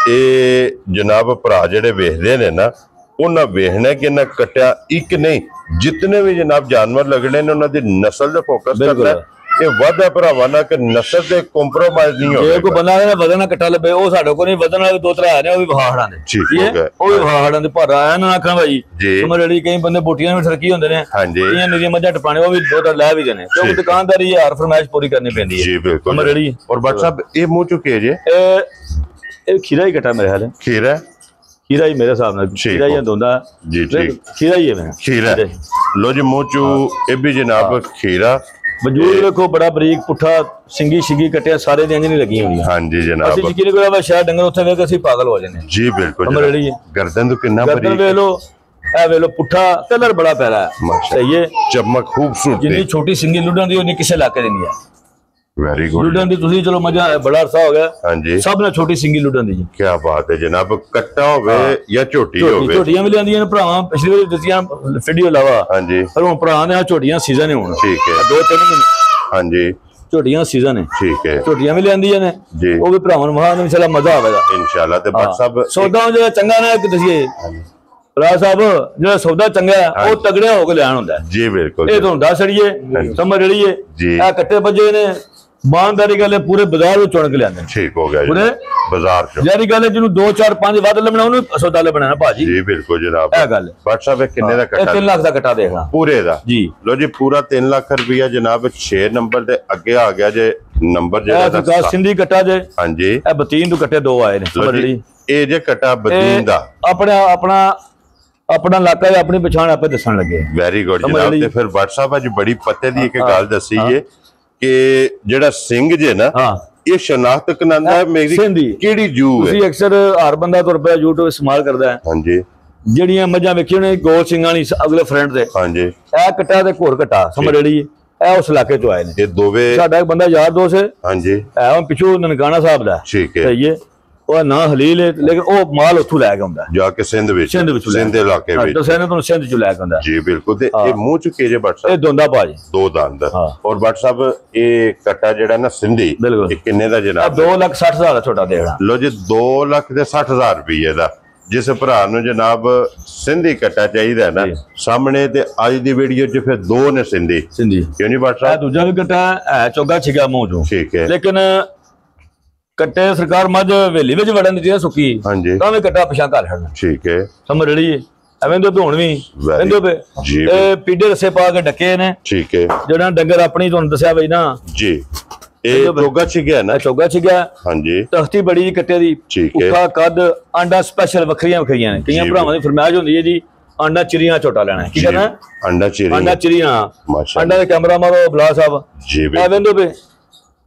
ਇਹ ਜਨਾਬ ਭਰਾ ਜਿਹੜੇ ਵੇਖਦੇ ਨੇ ਨਾ ਉਹਨਾਂ ਵੇਖਣਾ ਕਿ ਇਹਨਾਂ ਕੱਟਿਆ ਇੱਕ ਨਹੀਂ ਜਿੰਨੇ ਵੀ ਜਨਾਬ ਜਾਨਵਰ ਲੱਗਣੇ ਨੇ ਉਹਨਾਂ ਦੀ ਨਸਲ ਤੇ ਫੋਕਸ ਕਰਨਾ। ਇਹ ਵਾਧਾ ਭਰਾਵਾਂ ਨਾਲ ਕਿ ਨਸਲ ਤੇ ਕੰਪਰੋਮਾਈਜ਼ ਨਹੀਂ ਹੋਵੇ।
ਜੇ ਕੋਈ ਬੰਦਾ ਇਹਦਾ ਵਜ਼ਨ ਨਾ ਕੱਟਾ ਲੱਭੇ ਉਹ ਸਾਡੇ ਕੋਲ ਨਹੀਂ ਵਜ਼ਨ ਵਾਲੇ 2-3 ਆ ਨੇ ਉਹ ਵੀ ਵਹਾੜਾਂ ਦੇ
ਠੀਕ ਹੋ ਗਿਆ,
ਉਹ ਵੀ ਵਹਾੜਾਂ ਦੇ ਭਰ ਆਇਆ ਨਾ ਆਖਾਂ ਭਾਈ ਸਮਝ ਜਿਹੜੀ ਕਈ ਬੰਦੇ ਬੋਟੀਆਂ ਵੀ ਠਰਕੀ ਹੁੰਦੇ ਨੇ ਕਈਆਂ ਨਿਰੀਆਂ ਮੱਝਾਂ ਟਪਾਣੇ ਉਹ ਵੀ 2-3 ਲੈ ਵੀ ਦੇਣੇ ਕਿਉਂਕਿ ਦੁਕਾਨਦਾਰੀ ਹਰ ਫਰਮਾਇਸ਼ ਪੂਰੀ ਕਰਨੀ ਪੈਂਦੀ ਹੈ ਜੀ ਬਿਲਕੁਲ ਸਮਝ ਜਿਹੜੀ।
ਔਰ ਬਟ ਸਾਹਿਬ ਇਹ ਮੂੰਹ ਚੁੱਕੇ ਜੇ
ਇਹ ਖੀਰਾ ਹੀ ਕੱਟਾ ਮੇਰੇ ਹਾਲ
ਖੀਰਾ
ਹੀ ਮੇਰੇ ਹਿਸਾਬ ਨਾਲ ਖੀਰਾ ਹੀ ਹੁੰਦਾ
ਜੀ ਠੀਕ
ਖੀਰਾ ਹੀ ਹੈ ਮੇਰਾ
ਖੀਰਾ ਲੋ ਜੀ ਮੂੰਹ ਚੂ ਇਹ ਵੀ ਜਨਾਬ ਖੀਰਾ ਵਜੂਦ
ਵੇਖੋ ਬੜਾ ਬਰੀਕ ਪੁੱਠਾ ਸਿੰਗੀ ਕੱਟਿਆ ਸਾਰੇ ਦੀਆਂ ਨਹੀਂ ਲੱਗੀਆਂ ਹੋਈਆਂ
ਹਾਂਜੀ ਜਨਾਬ।
ਅਸੀਂ ਯਕੀਨ ਕਰੋ ਸ਼ਾਇਦ ਡੰਗਰ ਉੱਥੇ ਵੇਖ ਕੇ ਅਸੀਂ ਪਾਗਲ ਹੋ ਜਾਂਦੇ
ਜੀ ਬਿਲਕੁਲ। ਗਰਦਨ ਤੋਂ ਕਿੰਨਾ ਬਰੀਕ
ਵੇਖ ਲੋ ਇਹ ਵੇਖ ਲੋ ਪੁੱਠਾ ਕਲਰ ਬੜਾ ਪਿਆਰਾ ਹੈ ਸਹੀ ਹੈ
ਚਮਕ ਖੂਬਸੂਰਤ
ਜਿੰਨੀ ਛੋਟੀ ਸਿੰਗੀ ਲੁੱਡਾਂ ਦੀ ਉਨੀ ਕਿਸੇ ਇਲਾਕੇ ਦੀ ਨਹੀਂ ਹੈ।
ਵੈਰੀ ਗੁੱਡ
ਲੁੱਡਾਂ ਦੀ ਤੁਸੀਂ ਚਲੋ ਮਜ਼ਾ ਬੜਾ ਅਰਸਾ ਹੋ ਗਿਆ
ਹਾਂਜੀ
ਸਭ ਨਾਲ ਛੋਟੀ ਸਿੰਗੀ ਲੁੱਡਾਂ ਦੀ ਜੀ
ਕੀ ਬਾਤ ਹੈ ਜਨਾਬ। ਕੱਟਾ ਹੋਵੇ ਜਾਂ ਝੋਟੀ ਹੋਵੇ
ਝੋਟੀਆਂ ਵੀ ਲਿਆਂਦੀਆਂ ਨੇ ਭਰਾਵਾਂ ਪਿਛਲੀ ਵਾਰੀ ਦਿੱਤੀਆਂ ਵੀਡੀਓ ਲਾਵਾ ਹਾਂਜੀ ਪਰ ਹੁਣ ਭਰਾ ਨੇ ਆ ਝੋਟੀਆਂ ਸੀਜ਼ਨ ਨੇ ਹੁਣ
ਠੀਕ ਹੈ
2-3 ਮਹੀਨੇ
ਹਾਂਜੀ
ਝੋਟੀਆਂ ਸੀਜ਼ਨ ਹੈ ਠੀਕ ਹੈ ਝੋਟੀਆਂ ਵੀ ਲਿਆਂਦੀਆਂ ਨੇ ਉਹ ਵੀ ਭਰਾਵਾਂ ਨੂੰ ਮਹਾ ਇਨਸ਼ਾਅੱਲਾ ਮਜ਼ਾ ਆਵੇਗਾ ਇਨਸ਼ਾਅੱਲਾ। ਤੇ ਬਟ ਸਾਹਿਬ ਸੌਦਾ ਜਿਹੜਾ ਚੰਗਾ ਨਾ ਇੱਕ ਦਸੀਏ ਭਰਾ ਸਾਹਿਬ ਜਿਹੜਾ ਸੌਦਾ ਚੰਗਾ ਉਹ ਤਗੜਿਆ ਹੋ ਕੇ ਲਿਆਣ ਹੁੰਦਾ ਜੀ ਬਿਲਕੁਲ। ਇਹ ਤੁਹਾਨੂੰ ਦੱਸ ਛੜੀਏ ਸਮਝ ਰੜੀਏ ਇਹ ਕੱਟੇ ਵੱਜੇ ਨੇ ਇਮਾਨਦਾਰੀ ਗੱਲ ਹੈ ਪੂਰੇ ਬਾਜ਼ਾਰ ਵਿੱਚ ਚੁਣ ਕੇ ਲਿਆਂਦੇ ਠੀਕ ਹੋ ਗਿਆ ਪੂਰੇ ਬਾਜ਼ਾਰ ਚ ਯਾਰੀ ਗੱਲ ਜਿਹਨੂੰ 2-4-5 ਵੱਧ ਲੱਭਣਾ ਉਹਨੂੰ ਸੌਦਾ ਲੱਭਣਾ ਭਾਜੀ ਜੀ ਬਿਲਕੁਲ ਜਨਾਬ। ਇਹ ਗੱਲ ਬਟ ਸਾਹਿਬ ਕਿੰਨੇ ਦਾ ਕੱਟਾ? 3 ਲੱਖ ਦਾ ਕੱਟਾ ਦੇਖਣਾ ਪੂਰੇ ਦਾ ਜੀ। ਲੋ ਜੀ ਪੂਰਾ 3 ਲੱਖ ਰੁਪਇਆ ਜਨਾਬ 6 ਨੰਬਰ ਦੇ ਅੱਗੇ ਆ ਗਿਆ ਜੇ ਨੰਬਰ ਜਿਹੜਾ ਸਿੰਧੀ ਕੱਟਾ ਜੇ ਹਾਂਜੀ ਇਹ ਬਤੀਨ ਤੋਂ ਕੱਟੇ 2 ਆਏ ਨੇ ਸਮਝ ਲਈ ਇਹ ਜੇ ਕੱਟਾ ਬਤੀਨ ਦਾ ਆਪਣਾ ਇਲਾਕਾ ਆਪਣੀ ਪਛਾਣ ਆਪੇ ਦੱਸਣ ਲੱਗੇ ਵੈਰੀ ਗੁੱਡ ਜਨਾਬ। ਤੇ ਫਿਰ ਬਟ ਸਾਹਿਬ ਅੱਜ ਬੜੀ ਪੱਤੇ ਦੀ ਇੱਕ ਗੱਲ ਦੱਸੀ ਏ ਕਿ ਜਿਹੜਾ ਸਿੰਘ ਜੇ ਨਾ ਇਹ ਸ਼ਨਾਖਤ ਕਨਾਂਦਾ ਹੈ ਮੇਰੀ ਕਿਹੜੀ ਜੂ ਹੈ। ਤੁਸੀਂ ਅਕਸਰ ਹਰ ਬੰਦਾ ਤੁਰ ਪਿਆ YouTube ਇਸਤੇਮਾਲ ਕਰਦਾ ਹੈ ਹਾਂਜੀ ਜਿਹੜੀਆਂ ਮੱਝਾਂ ਵੇਖੀਆਂ ਨੇ ਗੋਲ ਸਿੰਘਾਂ ਵਾਲੀ ਅਗਲੇ ਫਰੰਟ ਦੇ ਹਾਂਜੀ ਇਹ ਕੱਟਾ ਤੇ ਘੋਰ ਕੱਟਾ ਸਮਝ ਰੜੀ ਇਹ ਉਸ ਇਲਾਕੇ ਤੋਂ ਆਏ ਨੇ ਇਹ ਦੋਵੇਂ ਸਾਡਾ ਇੱਕ ਬੰਦਾ ਯਾਰ ਦੋਸਤ ਹੈ ਹਾਂਜੀ ਇਹ ਪਿੱਛੋਂ ਨਨਕਾਣਾ ਸਾਹਿਬ ਦਾ ਠੀਕ ਹੈ ਸਹੀ ਹੈ ਉਹ ਨਾ ਹਲੀਲ ਹੈ ਲੇਕਿਨ ਉਹ ਮਾਲ ਉੱਥੋਂ ਲੈ ਕੇ ਆਉਂਦਾ ਜਾ ਕੇ ਸਿੰਧ ਵਿੱਚ ਸਿੰਧ ਇਲਾਕੇ ਵਿੱਚ ਤਾਂ ਸਿੰਧ ਤੋਂ ਸਿੰਧ ਚ ਲੈ ਕੇ ਆਉਂਦਾ ਜੀ ਬਿਲਕੁਲ। ਤੇ ਇਹ ਮੂੰਹ ਚੁੱਕੇ ਜੇ ਬਟ ਸਾਹਿਬ ਇਹ ਦੋਂਦਾ ਭਾਜੀ 2 ਦੰਦ ਔਰ ਬਟ ਸਾਹਿਬ ਇਹ ਕੱਟਾ ਜਿਹੜਾ ਨਾ ਸਿੰਧੀ ਇਹ ਕਿੰਨੇ ਦਾ ਜਨਾਬ? 2,60,000 ਦਾ ਛੋਟਾ ਦੇਣਾ ਲੋ ਜੀ 2,60,000 ਰੁਪਏ ਦਾ। ਜਿਸ ਭਰਾ ਨੂੰ ਜਨਾਬ ਸਿੰਧੀ ਕੱਟਾ ਚਾਹੀਦਾ ਨਾ ਸਾਹਮਣੇ ਤੇ ਅੱਜ ਦੀ ਵੀਡੀਓ 'ਚ ਫਿਰ 2 ਨੇ ਸਿੰਧੀ ਕਿਉਂ ਨਹੀਂ ਬਟ ਸਾਹਿਬ? ਦੂਜਾ ਵੀ ਕੱਟਾ ਹੈ ਚੋਗਾ ਛਿਗਾ ਮੂੰਹ ਚੋਂ ਠੀਕ ਹੈ ਲੇਕਿਨ ਕੱਟੇ ਸਰਕਾਰ ਮੱਝ ਹਵੇਲੀ ਵਿੱਚ ਵੜਨ ਦਿੱਤੀ ਸੁੱਕੀ ਤਾਂ ਵੀ ਕੱਟਾ ਪਿਛਾਂ ਘਰ ਛੱਡਣਾ ਠੀਕ ਹੈ ਸਮਝ ਰੜੀ ਐਵੇਂ ਤੋਂ ਹੁਣ ਵੀ ਕਹਿੰਦੇ ਪਏ ਇਹ ਪੀੜੇ ਰਸੇ ਪਾ ਕੇ ਡੱਕੇ ਨੇ।
ਠੀਕ ਹੈ।
ਜਿਹੜਾ ਡੰਗਰ ਆਪਣੀ ਤੁਹਾਨੂੰ ਦੱਸਿਆ ਬਈ ਨਾ
ਜੀ, ਇਹ ਚੋਗਾ ਚ ਗਿਆ ਨਾ?
ਚੋਗਾ ਚ ਗਿਆ।
ਹਾਂਜੀ।
ਤਖਤੀ ਬੜੀ ਜੀ ਕੱਟੇ ਦੀ, ਉੱਠਾ ਕੱਦ, ਆਂਡਾ ਸਪੈਸ਼ਲ ਵੱਖਰੀਆਂ ਨੇ। ਕਈਆਂ ਭਰਾਵਾਂ ਦੀ ਫਰਮਾਇਸ਼ ਹੁੰਦੀ ਹੈ ਜੀ ਆਂਡਾ ਚਿਰੀਆਂ ਝੋਟਾ ਲੈਣਾ। ਕੀ ਕਰਨਾ? ਆਂਡਾ ਚਿਰੀਆਂ। ਆਂਡਾ ਦਾ ਕੈਮਰਾ ਮਾਰੋ ਬਲਾ ਸਾਹਿਬ ਜੀ। ਐਵੇਂ ਤੋਂ ਪਏ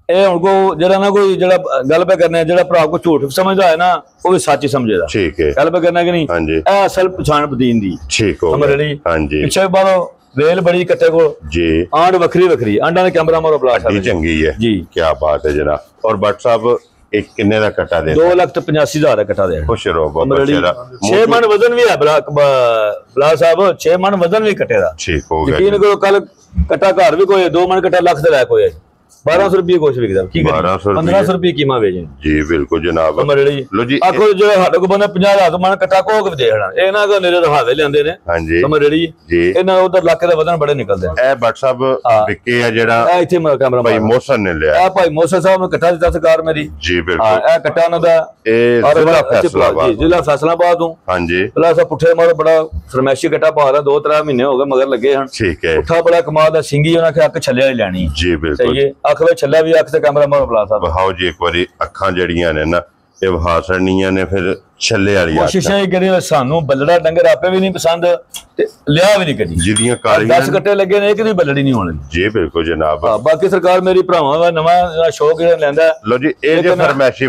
ਇਹ ਹੁਣ ਕੋ ਜਿਹੜਾ ਨਾ ਕੋਈ ਜਿਹੜਾ ਗੱਲ ਪੇ ਕਰਨਾ, ਜਿਹੜਾ ਭਰਾ ਕੋ ਝੂਠ ਸਮਝਦਾ ਹੈ ਨਾ ਉਹ ਵੀ ਸੱਚ ਹੀ ਸਮਝੇਗਾ।
ਠੀਕ ਹੈ।
ਗੱਲ ਪੇ ਕਰਨਾ ਕਿ ਨਹੀਂ? ਇਹ ਅਸਲ ਪਛਾਣ ਬਦੀਨ ਦੀ।
ਠੀਕ ਹੋ
ਸਮਝ ਲਈ?
ਹਾਂਜੀ।
ਪਿੱਛੇ ਬਾਹਰੋਂ ਵੇਲ ਬੜੀ ਕੱਟੇ ਕੋਲ ਜੀ, ਆਂਡ ਵੱਖਰੀ ਆਂਡਾ ਦਾ ਕੈਮਰਾ ਮਾਰੋ ਬਲਾ ਸਾਹਿਬ
ਚੰਗੀ ਹੈ ਜੀ। ਕੀ ਬਾਤ ਹੈ ਜਨਾਬ। ਔਰ ਬੱਟ ਸਾਹਿਬ ਇੱਕ ਕਿੰਨੇ ਦਾ ਕਟਾ ਦੇ? 2,85,000 ਦਾ ਕਟਾ ਦੇ। ਖੁਸ਼ ਰਹੋ ਬਾਬਾ।
6 ਮਣ ਵਜ਼ਨ ਵੀ ਹੈ ਬਲਾ ਸਾਹਿਬ, 6 ਮਣ ਵਜ਼ਨ ਵੀ ਕੱਟੇ ਦਾ।
ਠੀਕ ਹੋ ਗਿਆ।
ਯਕੀਨ ਕਰੋ ਕੱਲ ਕਟਾ ਘਰ ਵੀ ਕੋਈ 2 ਮਣ ਕਟਾ ਲੱਖ ਦੇ ਲੈ ਕੋਈ 1200 रुपये कुछ विकदा। की 1500 रुपये कीमा बेचन
जी। बिल्कुल जनाब।
लो जी आखो जो ਸਾਡੇ ਕੋ ਬੰਦਾ 50,000 ਮਨ ਕੱਟਾ ਕੋਕ ਵੀ ਦੇਖਣਾ ਇਹ ਨਾ ਕੋ ਨੇਰੇ ਰਹਾਵੇ ਲੈਂਦੇ ਨੇ। ਹਾਂਜੀ ਸਮਝ ਰੜੀ ਜੀ। ਇਹਨਾਂ ਉਧਰ ਇਲਾਕੇ ਦੇ ਵਦਨ ਬੜੇ ਨਿਕਲਦੇ ਆ। ਇਹ ਬੱਟ ਸਾਹਿਬ ਵਿਕੇ ਆ ਜਿਹੜਾ ਇਹ ਇੱਥੇ ਕੈਮਰਾ ਭਾਈ ਮੋਹਸਨ ਨੇ ਲਿਆ। ਇਹ ਭਾਈ ਮੋਹਸਨ ਸਾਹਿਬ ਨੂੰ ਕੱਟਾ ਦਿੱਤਾ ਸਰਕਾਰ ਮੇਰੀ ਜੀ। ਬਿਲਕੁਲ। ਇਹ ਕੱਟਾ ਉਹਨਾਂ ਦਾ ਇਹ ਜ਼ਿਲ੍ਹਾ ਫੈਸਲਾਬਾਦ ਜੀ, ਜ਼ਿਲ੍ਹਾ ਫੈਸਲਾਬਾਦ ਤੋਂ। ਹਾਂਜੀ। ਪਹਿਲਾਂ ਸਾ ਪੁੱਠੇ ਮਾਰੋ ਬੜਾ ਫਰਮੈਸ਼ੀ ਕੱਟਾ ਪਾ ਰਿਹਾ 2-3 ਮਹੀਨੇ ਹੋ ਗਏ ਮਗਰ ਲੱਗੇ ਹਨ। ਠੀਕ ਹੈ। ਪੁੱਠਾ ਬੜਾ ਕਮਾਲ ਦਾ ਸਿੰਗੀ ਉਹਨਾਂ ਕੇ ਅੱਖ ਛੱਲੇ ਵਾਲੀ ਲੈਣੀ ਜੀ। ਬਿਲਕੁਲ। ਅੱਖ ਵਿੱਚ ਛੱਲਾ ਵੀ ਅੱਖ ਤੇ ਕੈਮਰਾ ਮਾਰੋ ਬਲਾ ਸਾਹਿਬ ਵਿਖਾਓ ਜੀ ਇੱਕ ਵਾਰੀ। ਅੱਖਾਂ ਜਿਹੜੀਆਂ ਨੇ ਨਾ ਇਹ ਵਿਖਾ ਛੜਨੀਆਂ ਨੇ ਫਿਰ ਛੱਲੇ ਵਾਲੀ। ਕੋਸ਼ਿਸ਼ ਇਹ ਕਰੀ ਸਾਨੂੰ ਬੱਲੜਾ ਡੰਗਰ ਆਪੇ ਵੀ ਨਹੀਂ ਪਸੰਦ ਤੇ ਲਿਆ ਵੀ ਨਹੀਂ ਕਦੀ। ਜਿਹਦੀਆਂ ਕਾਲੀਆਂ 10 ਕੱਟੇ ਲੱਗੇ ਨੇ ਇੱਕ ਦੀ ਬੱਲੜੀ ਨਹੀਂ ਹੋਣੀ ਜੀ। ਬਿਲਕੁਲ ਜਨਾਬ। ਬਾਕੀ ਸਰਕਾਰ ਮੇਰੀ ਭਰਾਵਾਂ ਦਾ ਨਵਾਂ ਸ਼ੌਕ ਲੈਂਦਾ। ਲੋ ਜੀ ਇਹ ਜੇ ਫਰਮੈਸ਼ੀ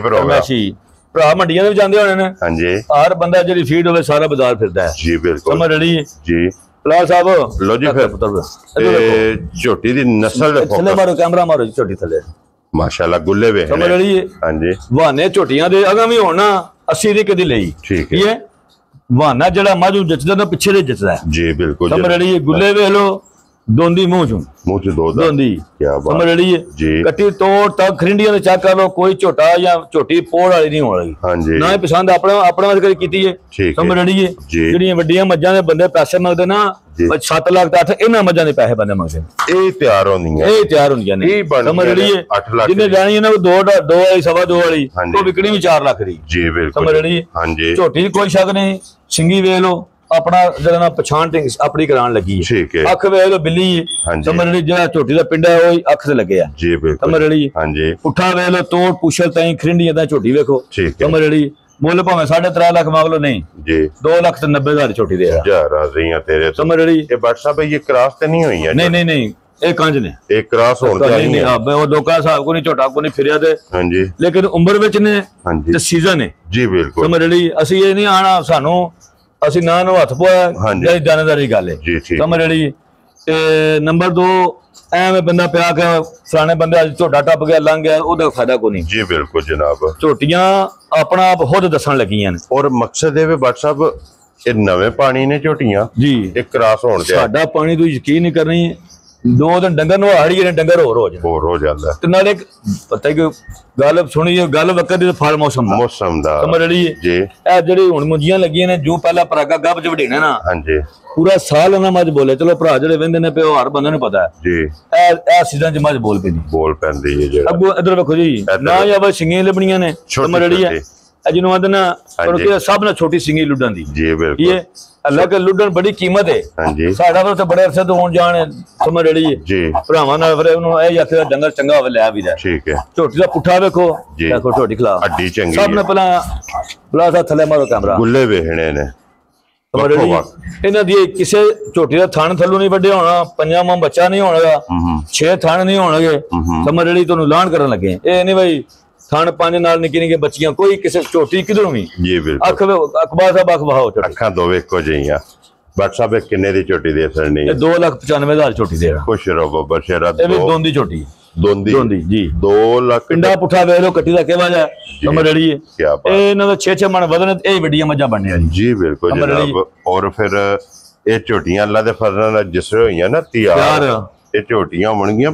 ਭਰਾ ਮੰਡੀਆਂ ਦੇ ਵੀ ਜਾਂਦੇ ਹੋਣੇ ਨੇ। ਹਾਂਜੀ। ਹਰ ਬੰਦਾ ਜਿਹੜੀ ਫੀਡ ਹੋਵੇ ਸਾਰਾ ਬਾਜ਼ਾਰ ਫਿਰਦਾ ਹੈ ਜੀ। ਬਿਲਕੁਲ ਸਮਝ ਰੜੀ ਜੀ। ਬਲਾ ਸਾਹਿਬ ਲੋ ਜੀ ਫਿਰ ਝੋਟੀ ਦੀ ਨਸਲ ਥੱਲੇ ਮਾਰੋ ਕੈਮਰਾ ਮਾਰੋ ਜੀ। ਝੋਟੀ ਥੱਲੇ ਮਾਸ਼ਾਅੱਲਾ ਗੁੱਲੇ ਵੇ ਸਮਝ ਰੜੀ। ਹਾਂਜੀ। ਵਾਹਨੇ ਝੋਟੀਆਂ ਦੇ ਅਗਾਂ ਵੀ ਹੋਣ 80 ਦੀ ਕਦੀ ਲਈ। ਠੀਕ ਹੈ। ਵਾਹਨਾ ਜਿਹੜਾ ਮਾਝੂ ਜੱਚਦਾ ਨਾ ਪਿੱਛੇ ਦੇ ਜੱਚਦਾ ਜੀ। ਬਿਲਕੁਲ ਸਮਝ ਰੜੀ। ਗੁੱਲੇ ਵੇਖ ਲੋ ਦੋਂਦੀ ਮੂੰਹ ਚ ਦੋਂਦੀ। ਕੀ ਬਾਤ ਸਮਝ ਰੜੀ ਜੀ। ਕੱਟੀ ਤੋੜ ਤੱਕ ਖਰਿੰਡੀਆਂ ਦੇ ਚੈੱਕ ਕਰ ਲੋ ਕੋਈ ਝੋਟਾ ਜਾਂ ਝੋਟੀ ਪੋੜ ਵਾਲੀ ਨਹੀਂ ਹੋਣੀ। ਹਾਂਜੀ। ਨਾ ਹੀ ਪਸੰਦ ਆਪਣੇ ਵਾਸਤੇ ਕੀਤੀ ਹੈ। ਸਮਝ ਰੜੀ ਜਿਹੜੀਆਂ ਵੱਡੀਆਂ ਮੱਝਾਂ ਦੇ ਬੰਦੇ ਪੈਸੇ ਮੰਗਦੇ ਨਾ 7 ਲੱਖ ਤੇ 8 ਇਹਨਾਂ ਮੱਝਾਂ ਦੇ ਪੈਸੇ ਬੰਦੇ ਮੰਗਦੇ ਇਹ ਤਿਆਰ ਹੁੰਦੀਆਂ ਨੇ। ਸਮਝ ਰੜੀ ਜਿਹਨੇ ਲੈਣੀ ਇਹਨਾਂ ਨੂੰ 2 ਵਾਲੀ 2.5 ਵਾਲੀ ਉਹ ਵਿਕਣੀ ਵੀ 4 ਲੱਖ ਦੀ ਜੀ। ਬਿਲਕੁਲ ਸਮਝ ਰੜੀ। ਹਾਂਜੀ। ਝੋਟੀ ਕੋਈ ਸ਼ੱਕ ਨਹੀਂ। ਸਿੰਗੀ ਵੇਖ ਲੋ ਆਪਣਾ ਜਿਹੜਾ ਨਾ ਪਛਾਣ ਆਪਣੀ ਕਰਾਉਣ ਲੱਗੀ ਹੈ। ਅੱਖ ਵੇਖ ਲੋ ਬਿੱਲੀ ਸਮਝ ਰੜੀ। ਜਿਹੜਾ ਝੋਟੀ ਦਾ ਪਿੰਡਾ ਉਹ ਅੱਖ ਤੇ ਲੱਗਿਆ ਜੀ। ਬਿਲਕੁਲ ਸਮਝ ਰੜੀ। ਹਾਂਜੀ। ਪੁੱਠਾ ਵੇਖ ਲੋ ਤੋੜ ਪੁੱਛਲ ਤਾਈ ਖਰਿੰਡੀਆਂ ਦਾ ਝੋਟੀ ਵੇਖੋ ਸਮਝ ਰੜੀ। ਮੁੱਲ ਭਾਵੇਂ 3.5 ਲੱਖ ਮੰਗ ਲੋ ਨਹੀਂ ਜੀ 2,90,000 ਝੋਟੀ ਦੇ ਤੇਰੇ ਸਮਝ ਰੜੀ। ਇਹ ਬੱਟ ਸਾਹਿਬ ਇਹ ਕ੍ਰਾਸ ਤੇ ਨਹੀਂ ਹੋਈ ਹੈ? ਨਹੀਂ ਇਹ ਕੰਜ ਨੇ। ਇਹ ਕ੍ਰਾਸ ਹੋਣ ਤੇ ਨਹੀਂ ਉਹ ਲੋਕਾਂ ਸਾਹਿਬ ਕੋ ਨਹੀਂ ਝੋਟਾ ਕੋ ਨਹੀਂ ਫਿਰਿਆ ਤੇ। ਹਾਂਜੀ। ਲੇਕਿਨ ਉਮਰ ਵਿੱਚ ਨੇ ਤੇ ਸੀਜ਼ਨ ਹੈ ਜੀ। ਬਿਲਕੁਲ ਸਮਝ ਰੜੀ। ਅਸੀਂ ਇਹ ਨਹੀਂ ਆਣਾ ਸਾਨੂੰ ਅਸੀਂ ਨਾ ਨੂੰ ਹੱਥ ਪੋਇਆ ਜਿਹੜੀ ਦਾਨੇਦਾਰੀ ਗੱਲ ਹੈ ਸਮਝ ਰੜੀ। ਤੇ ਨੰਬਰ 2 ਐਵੇਂ ਬੰਦਾ ਪਿਆ ਕੇ ਫਲਾਣੇ ਬੰਦੇ ਅੱਜ ਝੋਟਾ ਟੱਪ ਗਿਆ ਲੰਘ ਗਿਆ ਉਹਦਾ ਫਾਇਦਾ ਕੋਈ ਨਹੀਂ ਜੀ। ਬਿਲਕੁਲ ਜਨਾਬ। ਝੋਟੀਆਂ ਆਪਣਾ ਆਪ ਖੁਦ ਦੱਸਣ ਲੱਗੀਆਂ ਨੇ। ਔਰ ਮਕਸਦ ਇਹ ਵੀ ਬੱਟ ਸਾਹਿਬ ਇਹ ਨਵੇਂ ਪਾਣੀ ਨੇ ਝੋਟੀਆਂ ਜੀ। ਇਹ ਕ੍ਰਾਸ ਹੋਣ ਤੇ ਸਾਡਾ ਪਾਣੀ ਤੂੰ ਯਕੀਨ ਨਹੀਂ ਕਰਨੀ 2 ਦਿਨ ਡੰਗਰ ਨੂੰ ਹਾੜੀ ਨੇ ਡੰਗਰ ਹੋਰ ਹੋ ਜਾਂਦਾ ਤੇ ਨਾਲੇ ਪਤਾ ਕਿ ਗੱਲ ਸੁਣੀ ਗੱਲ ਵਕਤ ਦੀ ਫਲ ਮੌਸਮ ਦਾ ਸਮਝ ਰੜੀ ਜੀ। ਇਹ ਜਿਹੜੀ ਹੁਣ ਮੁੰਜੀਆਂ ਲੱਗੀਆਂ ਨੇ ਜੋ ਪਹਿਲਾਂ ਪਰਾਗਾ ਗੱਭ ਚ ਵਡੇਣੇ ਨਾ। ਹਾਂਜੀ। ਪੂਰਾ ਸਾਲ ਉਹਨਾਂ ਮੱਝ ਬੋਲੇ ਚਲੋ ਭਰਾ ਜਿਹੜੇ ਵਹਿੰਦੇ ਨੇ ਪਿਓ ਹਰ ਬੰਦੇ ਨੂੰ ਪਤਾ ਹੈ ਜੀ। ਇਹ ਸੀਜ਼ਨ ਚ ਮੱਝ ਬੋਲ ਪੈਂਦੀ ਹੈ ਜਿਹੜਾ। ਅੱਗੋਂ ਇਧਰ ਵੇਖੋ ਜੀ ਨਾ ਜਾਂ ਸਿੰਗੀਆਂ ਲੱਭਣੀਆਂ ਨੇ ਸਮਝ ਰੜੀ ਹੈ। ਜਿਹਨੂੰ ਆਂਦੇ ਨਾ ਸਭ ਨਾਲ ਛੋਟੀ ਸਿੰਗੀ ਲੁੱਡਣ ਦੀ ਜੀ। ਬਿਲਕੁਲ। ਅੱਲਾ ਕੇ ਲੁੱਡਣ ਬੜੀ ਕੀਮਤ ਹੈ। ਹਾਂਜੀ। ਸਾਡਾ ਤਾਂ ਉੱਥੇ ਬੜੇ ਅਰਸੇ ਤੋਂ ਹੋਣ ਜਾਣ ਸਮਝ ਰੜੀ ਹੈ ਜੀ। ਭਰਾਵਾਂ ਨਾਲ ਫਿਰ ਉਹਨੂੰ ਇਹ ਆਖਿਆ ਡੰਗਰ ਚੰਗਾ ਹੋਵੇ ਲੈ ਵੀ ਲੈ। ਠੀਕ ਹੈ। ਝੋਟੀ ਦਾ ਪੁੱਠਾ ਵੇਖੋ ਦੇਖੋ ਝੋਟੀ ਖਿਲਾ ਅੱਡੀ ਚੰਗੀ ਸਭ ਨੇ ਪਹਿਲਾਂ ਬਲਾ ਸਾਹਿਬ ਥੱਲੇ ਮਾਰੋ ਕੈਮਰਾ ਗੁੱਲੇ ਵੇਖਣੇ ਨੇ ਸਮਝ ਰੜੀ। ਇਹਨਾਂ ਦੀ ਕਿਸੇ ਝੋਟੀ ਦਾ ਥਣ ਥੱਲੋਂ ਨਹੀਂ ਵੱਡੇ ਹੋਣਾ 5ਵਾਂ ਬੱਚਾ ਨਹੀਂ ਹੋਣਗਾ 6 ਥਣ ਨਹੀਂ ਹੋਣਗੇ ਸਮਝ ਰੜੀ। ਤੁਹਾਨੂੰ ਐਲਾਨ ਕਰਨ ਲੱਗੇ ਇਹ ਨਹੀਂ ਬਈ ਥਣ 5 ਨਾਲ ਨਿੱਕੀ ਬੱਚੀਆਂ ਕੋਈ ਕਿਸੇ ਝੋਟੀ ਕਿਧਰੋਂ ਵੀ ਜੀ। ਬਿਲਕੁਲ। ਅਖਬਾਰ ਸਾਹਿਬ ਅੱਖ ਵਹਾਓ ਅੱਖਾਂ ਦੋਵੇਂ ਇੱਕੋ ਜਿਹੀਆਂ। ਬੱਟ ਸਾਹਿਬ ਕਿੰਨੇ ਦੀ ਝੋਟੀ ਦੇ ਸਰਨੀ? 2,95,000 ਝੋਟੀ ਦੇ। ਖੁਸ਼ ਰਹੋ ਬਾਬਾ ਸ਼ੇਰਾ। ਇਹ ਵੀ ਦੋਂਦੀ ਝੋਟੀ ਦੋਂਦੀ ਜੀ 2 ਲੱਖ। ਪਿੰਡਾ ਪੁੱਠਾ ਵੇਖ ਲੋ ਕੱਟੀ ਦਾ ਕਿਹਵਾ ਜਾ ਸਮਝ ਰੜੀ ਹੈ। ਇਹ ਇਹਨਾਂ ਦਾ 6 ਮਣ ਵਧਣ ਇਹ ਵੱਡੀਆਂ ਮੱਝਾਂ ਬਣਨੀਆਂ ਜੀ। ਬਿਲਕੁਲ ਜਨਾਬ। ਔਰ ਫਿਰ ਇਹ ਝੋਟੀਆਂ ਅੱਲਾ ਦੇ ਫਜ਼ਲ ਨਾਲ ਜਿਸ ਹੋਈਆਂ ਨਾ ਤਿਆਰ ਇਹ ਝੋਟੀਆਂ ਬਣਗੀਆਂ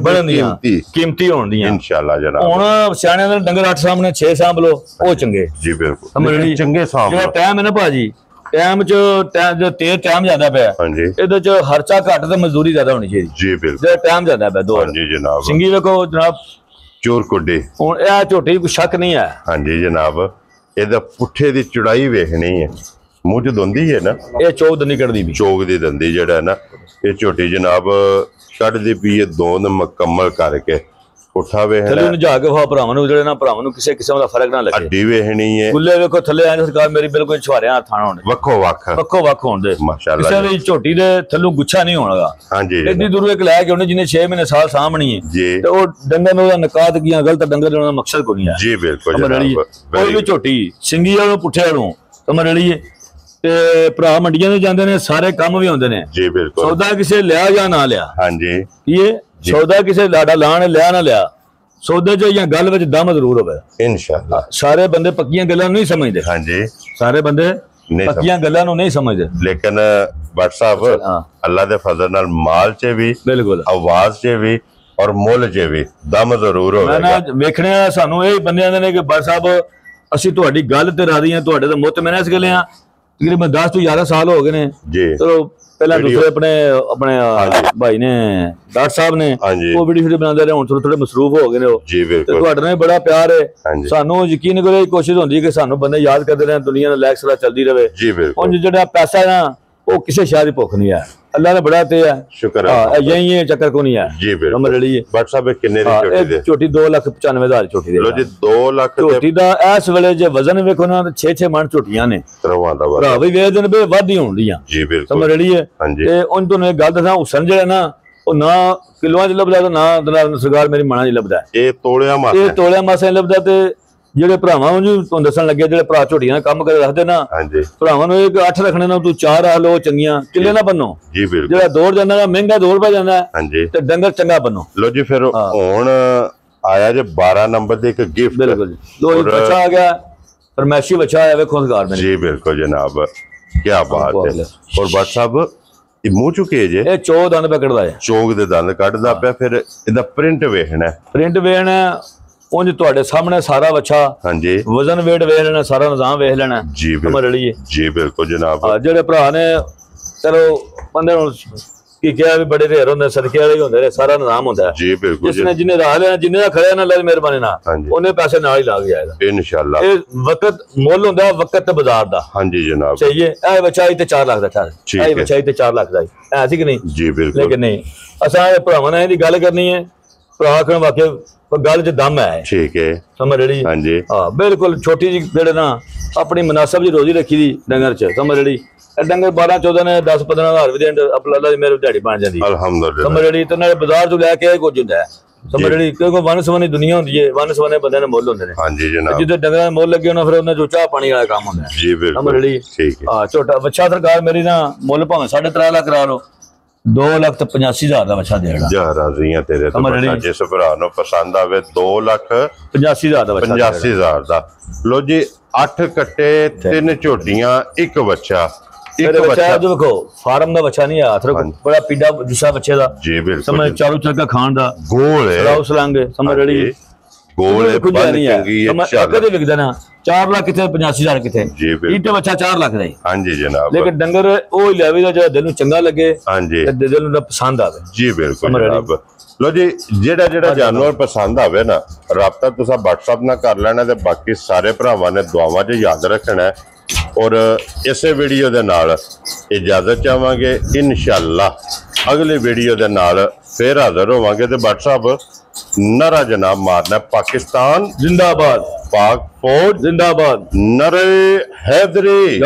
ਕੀਮਤੀ ਹੋਣਗੀਆਂ ਇਨਸ਼ਾਅੱਲਾ ਜਨਾਬ। ਹੁਣ ਸਿਆਣਿਆਂ ਦੇ ਡੰਗਰ 8 ਸਾਹਮਣੇ 6 ਸਾਂਭ ਲੋ ਉਹ ਚੰਗੇ ਜੀ। ਬਿਲਕੁਲ ਚੰਗੇ ਸਾਂਭ ਲੋ। ਟਾਈਮ ਹੈ ਨਾ ਭਾਜੀ ਟਾਈਮ ਚ ਟਾਈਮ ਜ਼ਿਆਦਾ ਪਿਆ। ਹਾਂਜੀ। ਇਹਦੇ ਚ ਖਰਚਾ ਘੱਟ ਤੇ ਮਜ਼ਦੂਰੀ ਜ਼ਿਆਦਾ ਹੋਣੀ ਚਾਹੀਦੀ ਜੀ। ਬਿਲਕੁਲ। ਟਾਈਮ ਜ਼ਿਆਦਾ ਪਿਆ ਦੋ। ਹਾਂਜੀ ਜਨਾਬ। ਸਿੰਗੀ ਵੇਖੋ ਜਨਾਬ ਚੋਰ ਕੋਡੇ ਹੁਣ ਇਹ ਝੋਟੀ ਕੋਈ ਸ਼ੱਕ ਨਹੀਂ ਹੈ। ਹਾਂਜੀ ਜਨਾਬ। ਇਹਦਾ ਪੁੱਠੇ ਦੀ ਚੜਾਈ ਵੇਖਣੀ ਹੈ
ਮੂੰਹ ਚ ਦੰਦੀ ਹੈ ਨਾ,
ਇਹ ਚੋਗ ਦੰਦੀ ਕੱਢਦੀ ਵੀ,
ਚੋਗ ਦੀ ਦੰਦੀ ਜਿਹੜਾ ਨਾ ਇਹ ਝੋਟੀ ਜਨਾਬ ਕੱਢਦੀ ਪਈ ਹੈ ਦੋਨ ਮੁਕੰਮਲ ਕਰਕੇ। ਪੁੱਠਾ ਵੇਖਣਾ
ਥੱਲੇ ਨੂੰ ਜਾ ਕੇ ਹੋ ਭਰਾਵਾਂ ਨੂੰ, ਜਿਹੜੇ ਨਾ ਭਰਾਵਾਂ ਨੂੰ ਕਿਸੇ ਕਿਸਮ ਦਾ ਫਰਕ ਨਾ ਲੱਗੇ।
ਅੱਡੀ ਵੇਖਣੀ ਹੈ,
ਗੁੱਲੇ ਵੇਖੋ ਥੱਲੇ ਆਏ ਸਰਕਾਰ ਮੇਰੀ ਬਿਲਕੁਲ ਛੁਹਾਰਿਆਂ ਥਾਣਾ ਹੋਣੇ,
ਵੱਖੋ ਵੱਖ
ਹੋਣ ਦੇ,
ਮਾਸ਼ਾਅੱਲਾ
ਕਿਸੇ ਦੀ ਝੋਟੀ ਦੇ ਥੱਲੋਂ ਗੁੱਛਾ ਨਹੀਂ ਹੋਣਾਗਾ।
ਹਾਂਜੀ
ਐਡੀ ਦੂਰੋਂ ਇੱਕ ਲੈ ਕੇ ਉਹਨੇ ਜਿਹਨੇ 6 ਮਹੀਨੇ ਸਾਲ ਸਾਂਭਣੀ ਹੈ
ਜੀ,
ਤੇ ਉਹ ਡੰਗਰ ਨੂੰ ਉਹਦਾ ਨਕਾਤ ਕੀਆਂ ਗਲਤ ਡੰਗਰ ਦਾ ਮਕਸਦ ਕੋਈ ਨਹੀਂ ਹੈ
ਜੀ। ਬਿਲਕੁਲ
ਕੋਈ ਵੀ ਝੋਟੀ ਸਿੰਗੀ ਵਾਲੋਂ ਪੁੱਠੇ ਵਾਲੋਂ ਸਮਝ ਰਹੀਏ ਤੇ ਭਰਾ ਮੰਡੀਆਂ ਤੇ ਜਾਂਦੇ ਨੇ, ਸਾਰੇ ਕੰਮ ਵੀ ਹੁੰਦੇ ਨੇ
ਜੀ। ਬਿਲਕੁਲ
ਸੌਦਾ ਕਿਸੇ ਲਿਆ ਜਾਂ ਨਾ ਲਿਆ,
ਹਾਂਜੀ
ਇਹ ਸੌਦਾ ਕਿਸੇ ਲਾੜਾ ਲਾਣ ਲਿਆ ਨਾ ਲਿਆ, ਸੌਦੇ ਚ ਜਾਂ ਗੱਲ ਵਿੱਚ ਦਮ ਜ਼ਰੂਰ ਹੋਵੇ
ਇਨਸ਼ਾਅੱਲਾ।
ਸਾਰੇ ਬੰਦੇ ਪੱਕੀਆਂ ਗੱਲਾਂ ਨੂੰ ਨਹੀਂ ਸਮਝਦੇ,
ਹਾਂਜੀ
ਸਾਰੇ ਬੰਦੇ ਪੱਕੀਆਂ ਗੱਲਾਂ ਨੂੰ ਨਹੀਂ ਸਮਝਦੇ,
ਲੇਕਿਨ ਭੱਟ ਸਾਹਿਬ ਅੱਲਾ ਦੇ ਫਜ਼ਲ ਨਾਲ ਮਾਲ ਚ ਵੀ
ਬਿਲਕੁਲ,
ਆਵਾਜ਼ ਚ ਵੀ ਔਰ ਮੁੱਲ ਚ ਵੀ ਦਮ ਜ਼ਰੂਰ ਹੋਵੇਗਾ।
ਮੈਂ ਨਾ ਵੇਖਣੇ ਸਾਨੂੰ ਇਹ ਬੰਦੇ ਆਂਦੇ ਨੇ ਕਿ ਭੱਟ ਸਾਹਿਬ ਅਸੀਂ ਤੁਹਾਡੀ ਗੱਲ ਤੇ ਰਾਜ਼ੀ ਹਾਂ, ਤੁਹਾਡੇ ਤੋਂ ਮੁਤਮਿਨ ਇਸ ਗੱਲੇ ਆ। ਤਕਰੀਬਨ 10 ਤੋਂ 11 ਸਾਲ ਹੋ ਗਏ ਨੇ ਜੀ। ਚਲੋ ਪਹਿਲਾਂ ਦੂਸਰੇ ਆਪਣੇ ਭਾਈ ਨੇ ਡਾਕਟਰ ਸਾਹਿਬ ਨੇ ਉਹ ਵੀਡੀਓ ਬਣਾਉਂਦੇ ਰਹੇ, ਹੁਣ ਥੋੜੇ ਮਸਰੂਫ ਹੋ ਗਏ ਨੇ ਉਹ ਜੀ। ਤੇ ਤੁਹਾਡੇ ਨਾਲ ਬੜਾ ਪਿਆਰ ਹੈ, ਸਾਨੂੰ ਯਕੀਨ ਕਰੋ ਕੋਸ਼ਿਸ਼ ਹੁੰਦੀ ਹੈ ਕਿ ਸਾਨੂੰ ਬੰਦੇ ਯਾਦ ਕਰਦੇ ਰਹੇ, ਦੁਨੀਆ ਨਾਲ ਲੈਕਸ ਚੱਲਦੀ ਰਹੇ ਜੀ। ਬਿਲਕੁਲ ਜਿਹੜਾ ਪੈਸਾ ਨਾ ਉਹ ਕਿਸੇ ਸ਼ਾਇਦ ਦੀ ਭੁੱਖ ਨਹੀਂ ਹੈ, ਅੱਲਾ ਨੇ ਬੜਾ ਤੇ ਹੈ ਸ਼ੁਕਰ ਹੈ, ਯਹੀ ਹੈ ਚੱਕਰ ਕੋ ਨਹੀਂ ਹੈ ਜੀ। ਬਿਲਕੁਲ ਭੱਟ ਸਾਹਿਬ ਕਿੰਨੇ ਦੀ ਝੋਟੀ 2,95,000 ਝੋਟੀ ਦੇ ਲੋ ਜੀ। 2 ਲੱਖ ਝੋਟੀ ਦਾ ਇਸ ਵੇਲੇ ਜੇ ਵਜ਼ਨ ਵੇਖੋ ਨਾ 6 ਮਣ ਝੋਟੀਆਂ ਨੇ, ਭਰਾ ਵੀ ਵੇਚ ਦੇਣ ਬੇ ਵੱਧ ਹੀ ਹੋਣਦੀਆਂ ਜੀ। ਬਿਲਕੁਲ ਸਮਝ ਰਹੀ ਹੈ। ਤੇ ਉਹਨਾਂ ਤੋਂ ਇੱਕ ਗੱਲ ਦੱਸਾਂ, ਹੁਸਨ ਜਿਹੜਾ ਨਾ ਉਹ ਨਾ ਕਿਲੋਆਂ ਚ ਲੱਭਦਾ, ਨਾ ਸਰਕਾਰ ਮੇਰੀ ਮਣਾ ਚ ਲੱਭਦਾ, ਇਹ ਤੋਲਿਆ ਮਾਸਾ ਲੱਭਦਾ। ਤੇ ਜਿਹੜੇ ਭਰਾਵਾਂ ਨੂੰ ਤੁਹਾਨੂੰ ਦੱਸਣ ਲੱਗੇ, ਜਿਹੜੇ ਭਰਾ ਝੋਟੀਆਂ ਦਾ ਕੰਮ ਕਰ ਰੱਖਦੇ ਨਾ, ਭਰਾਵਾਂ ਨੂੰ ਇੱਕ 8 ਰੱਖਣੇ ਨਾ, ਤੂੰ 4 ਰੱਖ ਲੋ ਚੰਗੀਆਂ, ਕਿੱਲੇ ਨਾ ਬੰਨੋ ਜੀ। ਜਿਹੜਾ ਦੌੜ ਜਾਂਦਾ ਮਹਿੰਗਾ ਦੌੜ ਪੈ ਜਾਂਦਾ ਤੇ ਡੰਗਰ ਚੰਗਾ ਬੰਨੋ। ਲੋ ਜੀ ਫਿਰ ਹੁਣ ਆਇਆ ਜੇ 12 ਨੰਬਰ ਦੇ ਇੱਕ ਗਿਫਟ। ਬਿਲਕੁਲ ਦੋ ਬੱਚਾ ਆ ਗਿਆ, ਫਰਮੈਸ਼ੀ ਬੱਚਾ ਆਇਆ, ਵੇਖੋ ਸਰਕਾਰ ਮੇਰੇ ਜੀ। ਬਿਲਕੁਲ ਜਨਾਬ, ਕੀ ਬਾਤ ਹੈ। ਔਰ ਭੱਟ ਸਾਹਿਬ ਇਹ ਮੂੰਹ ਚੁੱਕੇ ਜੇ, ਇਹ ਚੋਗ ਦੰਦ ਪਕੜਦਾ ਹੈ, ਚੋਗ ਦੇ ਦੰਦ ਕੱਢਦਾ ਪਿਆ। ਫਿਰ ਇਹਦਾ ਪ੍ਰਿੰਟ ਵੇਖਣਾ, ਉਂਝ ਤੁਹਾਡੇ ਸਾਹਮਣੇ ਸਾਰਾ ਵੱਛਾ ਹਾਂਜੀ, ਵਜ਼ਨ ਵੇਟ ਵੇਖ ਲੈਣਾ, ਸਾਰਾ ਨਿਜ਼ਾਮ ਵੇਖ ਲੈਣਾ ਜੀ। ਸਮਝ ਲਈਏ ਜੀ। ਬਿਲਕੁਲ ਜਨਾਬ, ਜਿਹੜੇ ਭਰਾ ਨੇ ਚਲੋ ਬੰਦੇ ਨੂੰ ਕੀ ਕਿਹਾ ਵੀ ਬੜੇ ਢੇਰ ਹੁੰਦੇ, ਸਦਕੇ ਵਾਲੇ ਹੁੰਦੇ ਨੇ, ਸਾਰਾ ਨਿਜ਼ਾਮ ਹੁੰਦਾ ਜੀ। ਬਿਲਕੁਲ ਜਿਸਨੇ ਜਿੰਨੇ ਰਾਹ ਲੈਣਾ, ਜਿੰਨੇ ਦਾ ਖੜਿਆ ਨਾ, ਅੱਲਾ ਦੀ ਮਿਹਰਬਾਨੀ ਨਾਲ ਉਹਨੇ ਪੈਸੇ ਨਾਲ ਹੀ ਲੱਗ ਜਾਏਗਾ ਇਨਸ਼ਾਅੱਲਾ। ਇਹ ਵਕਤ ਮੁੱਲ ਹੁੰਦਾ, ਵਕਤ ਤੇ ਬਾਜ਼ਾਰ ਦਾ। ਹਾਂਜੀ ਜਨਾਬ ਚਾਹੀਏ। ਇਹ ਬੱਚਾ ਤੇ 4 ਲੱਖ ਦਾ ਠਾ, ਇਹ ਬੱਚਾ ਤੇ 4 ਲੱਖ ਦਾ ਐ ਸੀ ਕਿ ਨਹੀਂ ਜੀ। ਬਿਲਕੁਲ ਲੇਕਿਨ ਨਹੀਂ, ਅਸਾਂ ਭਰਾਵਾਂ ਨੇ ਇਹਦੀ ਗੱਲ ਕਰਨੀ ਹੈ, ਭਰਾ ਆਖਣ ਵਾਕਿਆ ਗੱਲ ਚ ਦਮ ਹੈ ਠੀਕ ਹੈ, ਸਮਝ ਰਹੀ ਹਾਂਜੀ। ਹਾਂ ਬਿਲਕੁਲ ਛੋਟੀ ਜਿਹੀ ਜਿਹੜੇ ਨਾ ਆਪਣੀ ਮੁਨਾਸਬ ਜੀ ਰੋਜ਼ੀ ਰੱਖੀ ਦੀ ਡੰਗਰ ਚ, ਸਮਝ ਰਹੀ। ਡੰਗਰ 12-14 ਨੇ 10-15 ਹਜ਼ਾਰ ਵੀ ਦੇਣ, ਅੱਲਾ ਦੀ ਮੇਰੇ ਦਿਹਾੜੀ ਬਣ ਜਾਂਦੀ ਅਲਹਮਦੁਲਿਲਾ, ਸਮਝ ਰਹੀ। ਤੇ ਨਾਲੇ ਬਾਜ਼ਾਰ ਤੋਂ ਲੈ ਕੇ ਕੁਝ ਹੁੰਦਾ ਹੈ, ਸਮਝ ਰਹੀ, ਕਿਉਂਕਿ ਵਨ-ਸਵਨੀ ਦੁਨੀਆ ਹੁੰਦੀ ਹੈ, ਵਨ-ਸਵਨੇ ਬੰਦੇ ਦੇ ਮੁੱਲ ਹੁੰਦੇ ਨੇ ਹਾਂਜੀ ਜਨਾਬ। ਜਿੱਥੇ ਡੰਗਰਾਂ ਦੇ ਮੁੱਲ ਲੱਗੇ ਹੋਣਾ, ਫਿਰ ਉਹਨਾਂ ਚੋਂ ਚਾਹ ਪਾਣੀ ਵਾਲਾ ਕੰਮ ਹੁੰਦਾ ਜੀ। ਬਿਲਕੁਲ ਸਮਝ ਰਹੀ ਠੀਕ ਹੈ। ਹਾਂ ਛੋਟਾ ਬੱਚਾ ਸਰਕਾਰ ਮੇਰੀ ਨਾ ਮੁੱਲ ਭਾਵੇਂ 3.5 ਲੱਖ ਕਰਾ ਲਓ, 2,85,000 ਦਾ ਬੱਚਾ ਦੇਣਾ ਜਾ ਰਾਜ਼ੀਆਂ ਤੇਰੇ ਤੋਂ। ਬੱਚਾ ਜਿਸ ਭਰਾ ਨੂੰ ਪਸੰਦ ਆਵੇ 2,85,000 ਦਾ, 85,000 ਦਾ। ਲੋ ਜੀ 8 ਕੱਟੇ 3 ਝੋਟੀਆਂ 1 ਬੱਚਾ। ਇੱਕ ਬੱਚਾ ਦੇਖੋ ਫਾਰਮ ਦਾ ਬੱਚਾ ਨਹੀਂ ਆ, ਬੜਾ ਪੀੜਾ ਜੁਸਾ ਬੱਚੇ ਦਾ ਜੀ। ਬਿਲਕੁਲ ਸਮਝ ਚਾਰੂ ਚੱਕਾ ਖਾਣ ਦਾ ਗੋਲ ਹੈ, ਰਾਉ ਸਲਾਂਗੇ ਸਮਝ ਰੜੀ ਗੋਲ ਹੈ, ਬੰਨ ਚੰਗੀ ਹੈ, ਕਦੇ ਵਿਕਦਾ ਨਾ। 4 ਲੱਖ ਕਿਥੇ, 85,000 ਕਿਥੇ ਜੀ। ਇਹ ਤੇ ਬੱਚਾ 4 ਲੱਖ ਦਾ ਹੀ ਹਾਂਜੀ ਜਨਾਬ। ਲੇਕਿਨ ਡੰਗਰ ਉਹ ਹੀ ਲੈਵੇ ਦਾ ਜਿਹੜਾ ਦਿਲ ਨੂੰ ਚੰਗਾ ਲੱਗੇ ਹਾਂਜੀ, ਤੇ ਦਿਲ ਨੂੰ ਪਸੰਦ ਆਵੇ ਜੀ। ਬਿਲਕੁਲ ਜਨਾਬ। ਲੋ ਜੀ ਜਿਹੜਾ ਜਾਨਵਰ ਪਸੰਦ ਆਵੇ ਨਾ, ਰਾਬਤਾ ਤੁਸੀਂ WhatsApp ਨਾਲ ਕਰ ਲੈਣਾ, ਤੇ ਬਾਕੀ ਸਾਰੇ ਭਰਾਵਾਂ ਨੇ ਦੁਆਵਾਂ 'ਚ ਯਾਦ ਰੱਖਣਾ ਹੈ। ਔਰ ਇਸੇ ਵੀਡੀਓ ਦੇ ਨਾਲ ਇਜਾਜ਼ਤ ਚਾਹਾਂਗੇ, ਇਨਸ਼ਾਅੱਲਾ ਅਗਲੀ ਵੀਡੀਓ ਦੇ ਨਾਲ ਫਿਰ ਹਾਜ਼ਰ ਹੋਵਾਂਗੇ। ਤੇ WhatsApp ਨਰਾ ਜਨਾਬ ਮਾਰਨਾ, ਪਾਕਿस्तान जिंदाबाद, पाक फौज जिंदाबाद, नरे हैदरी।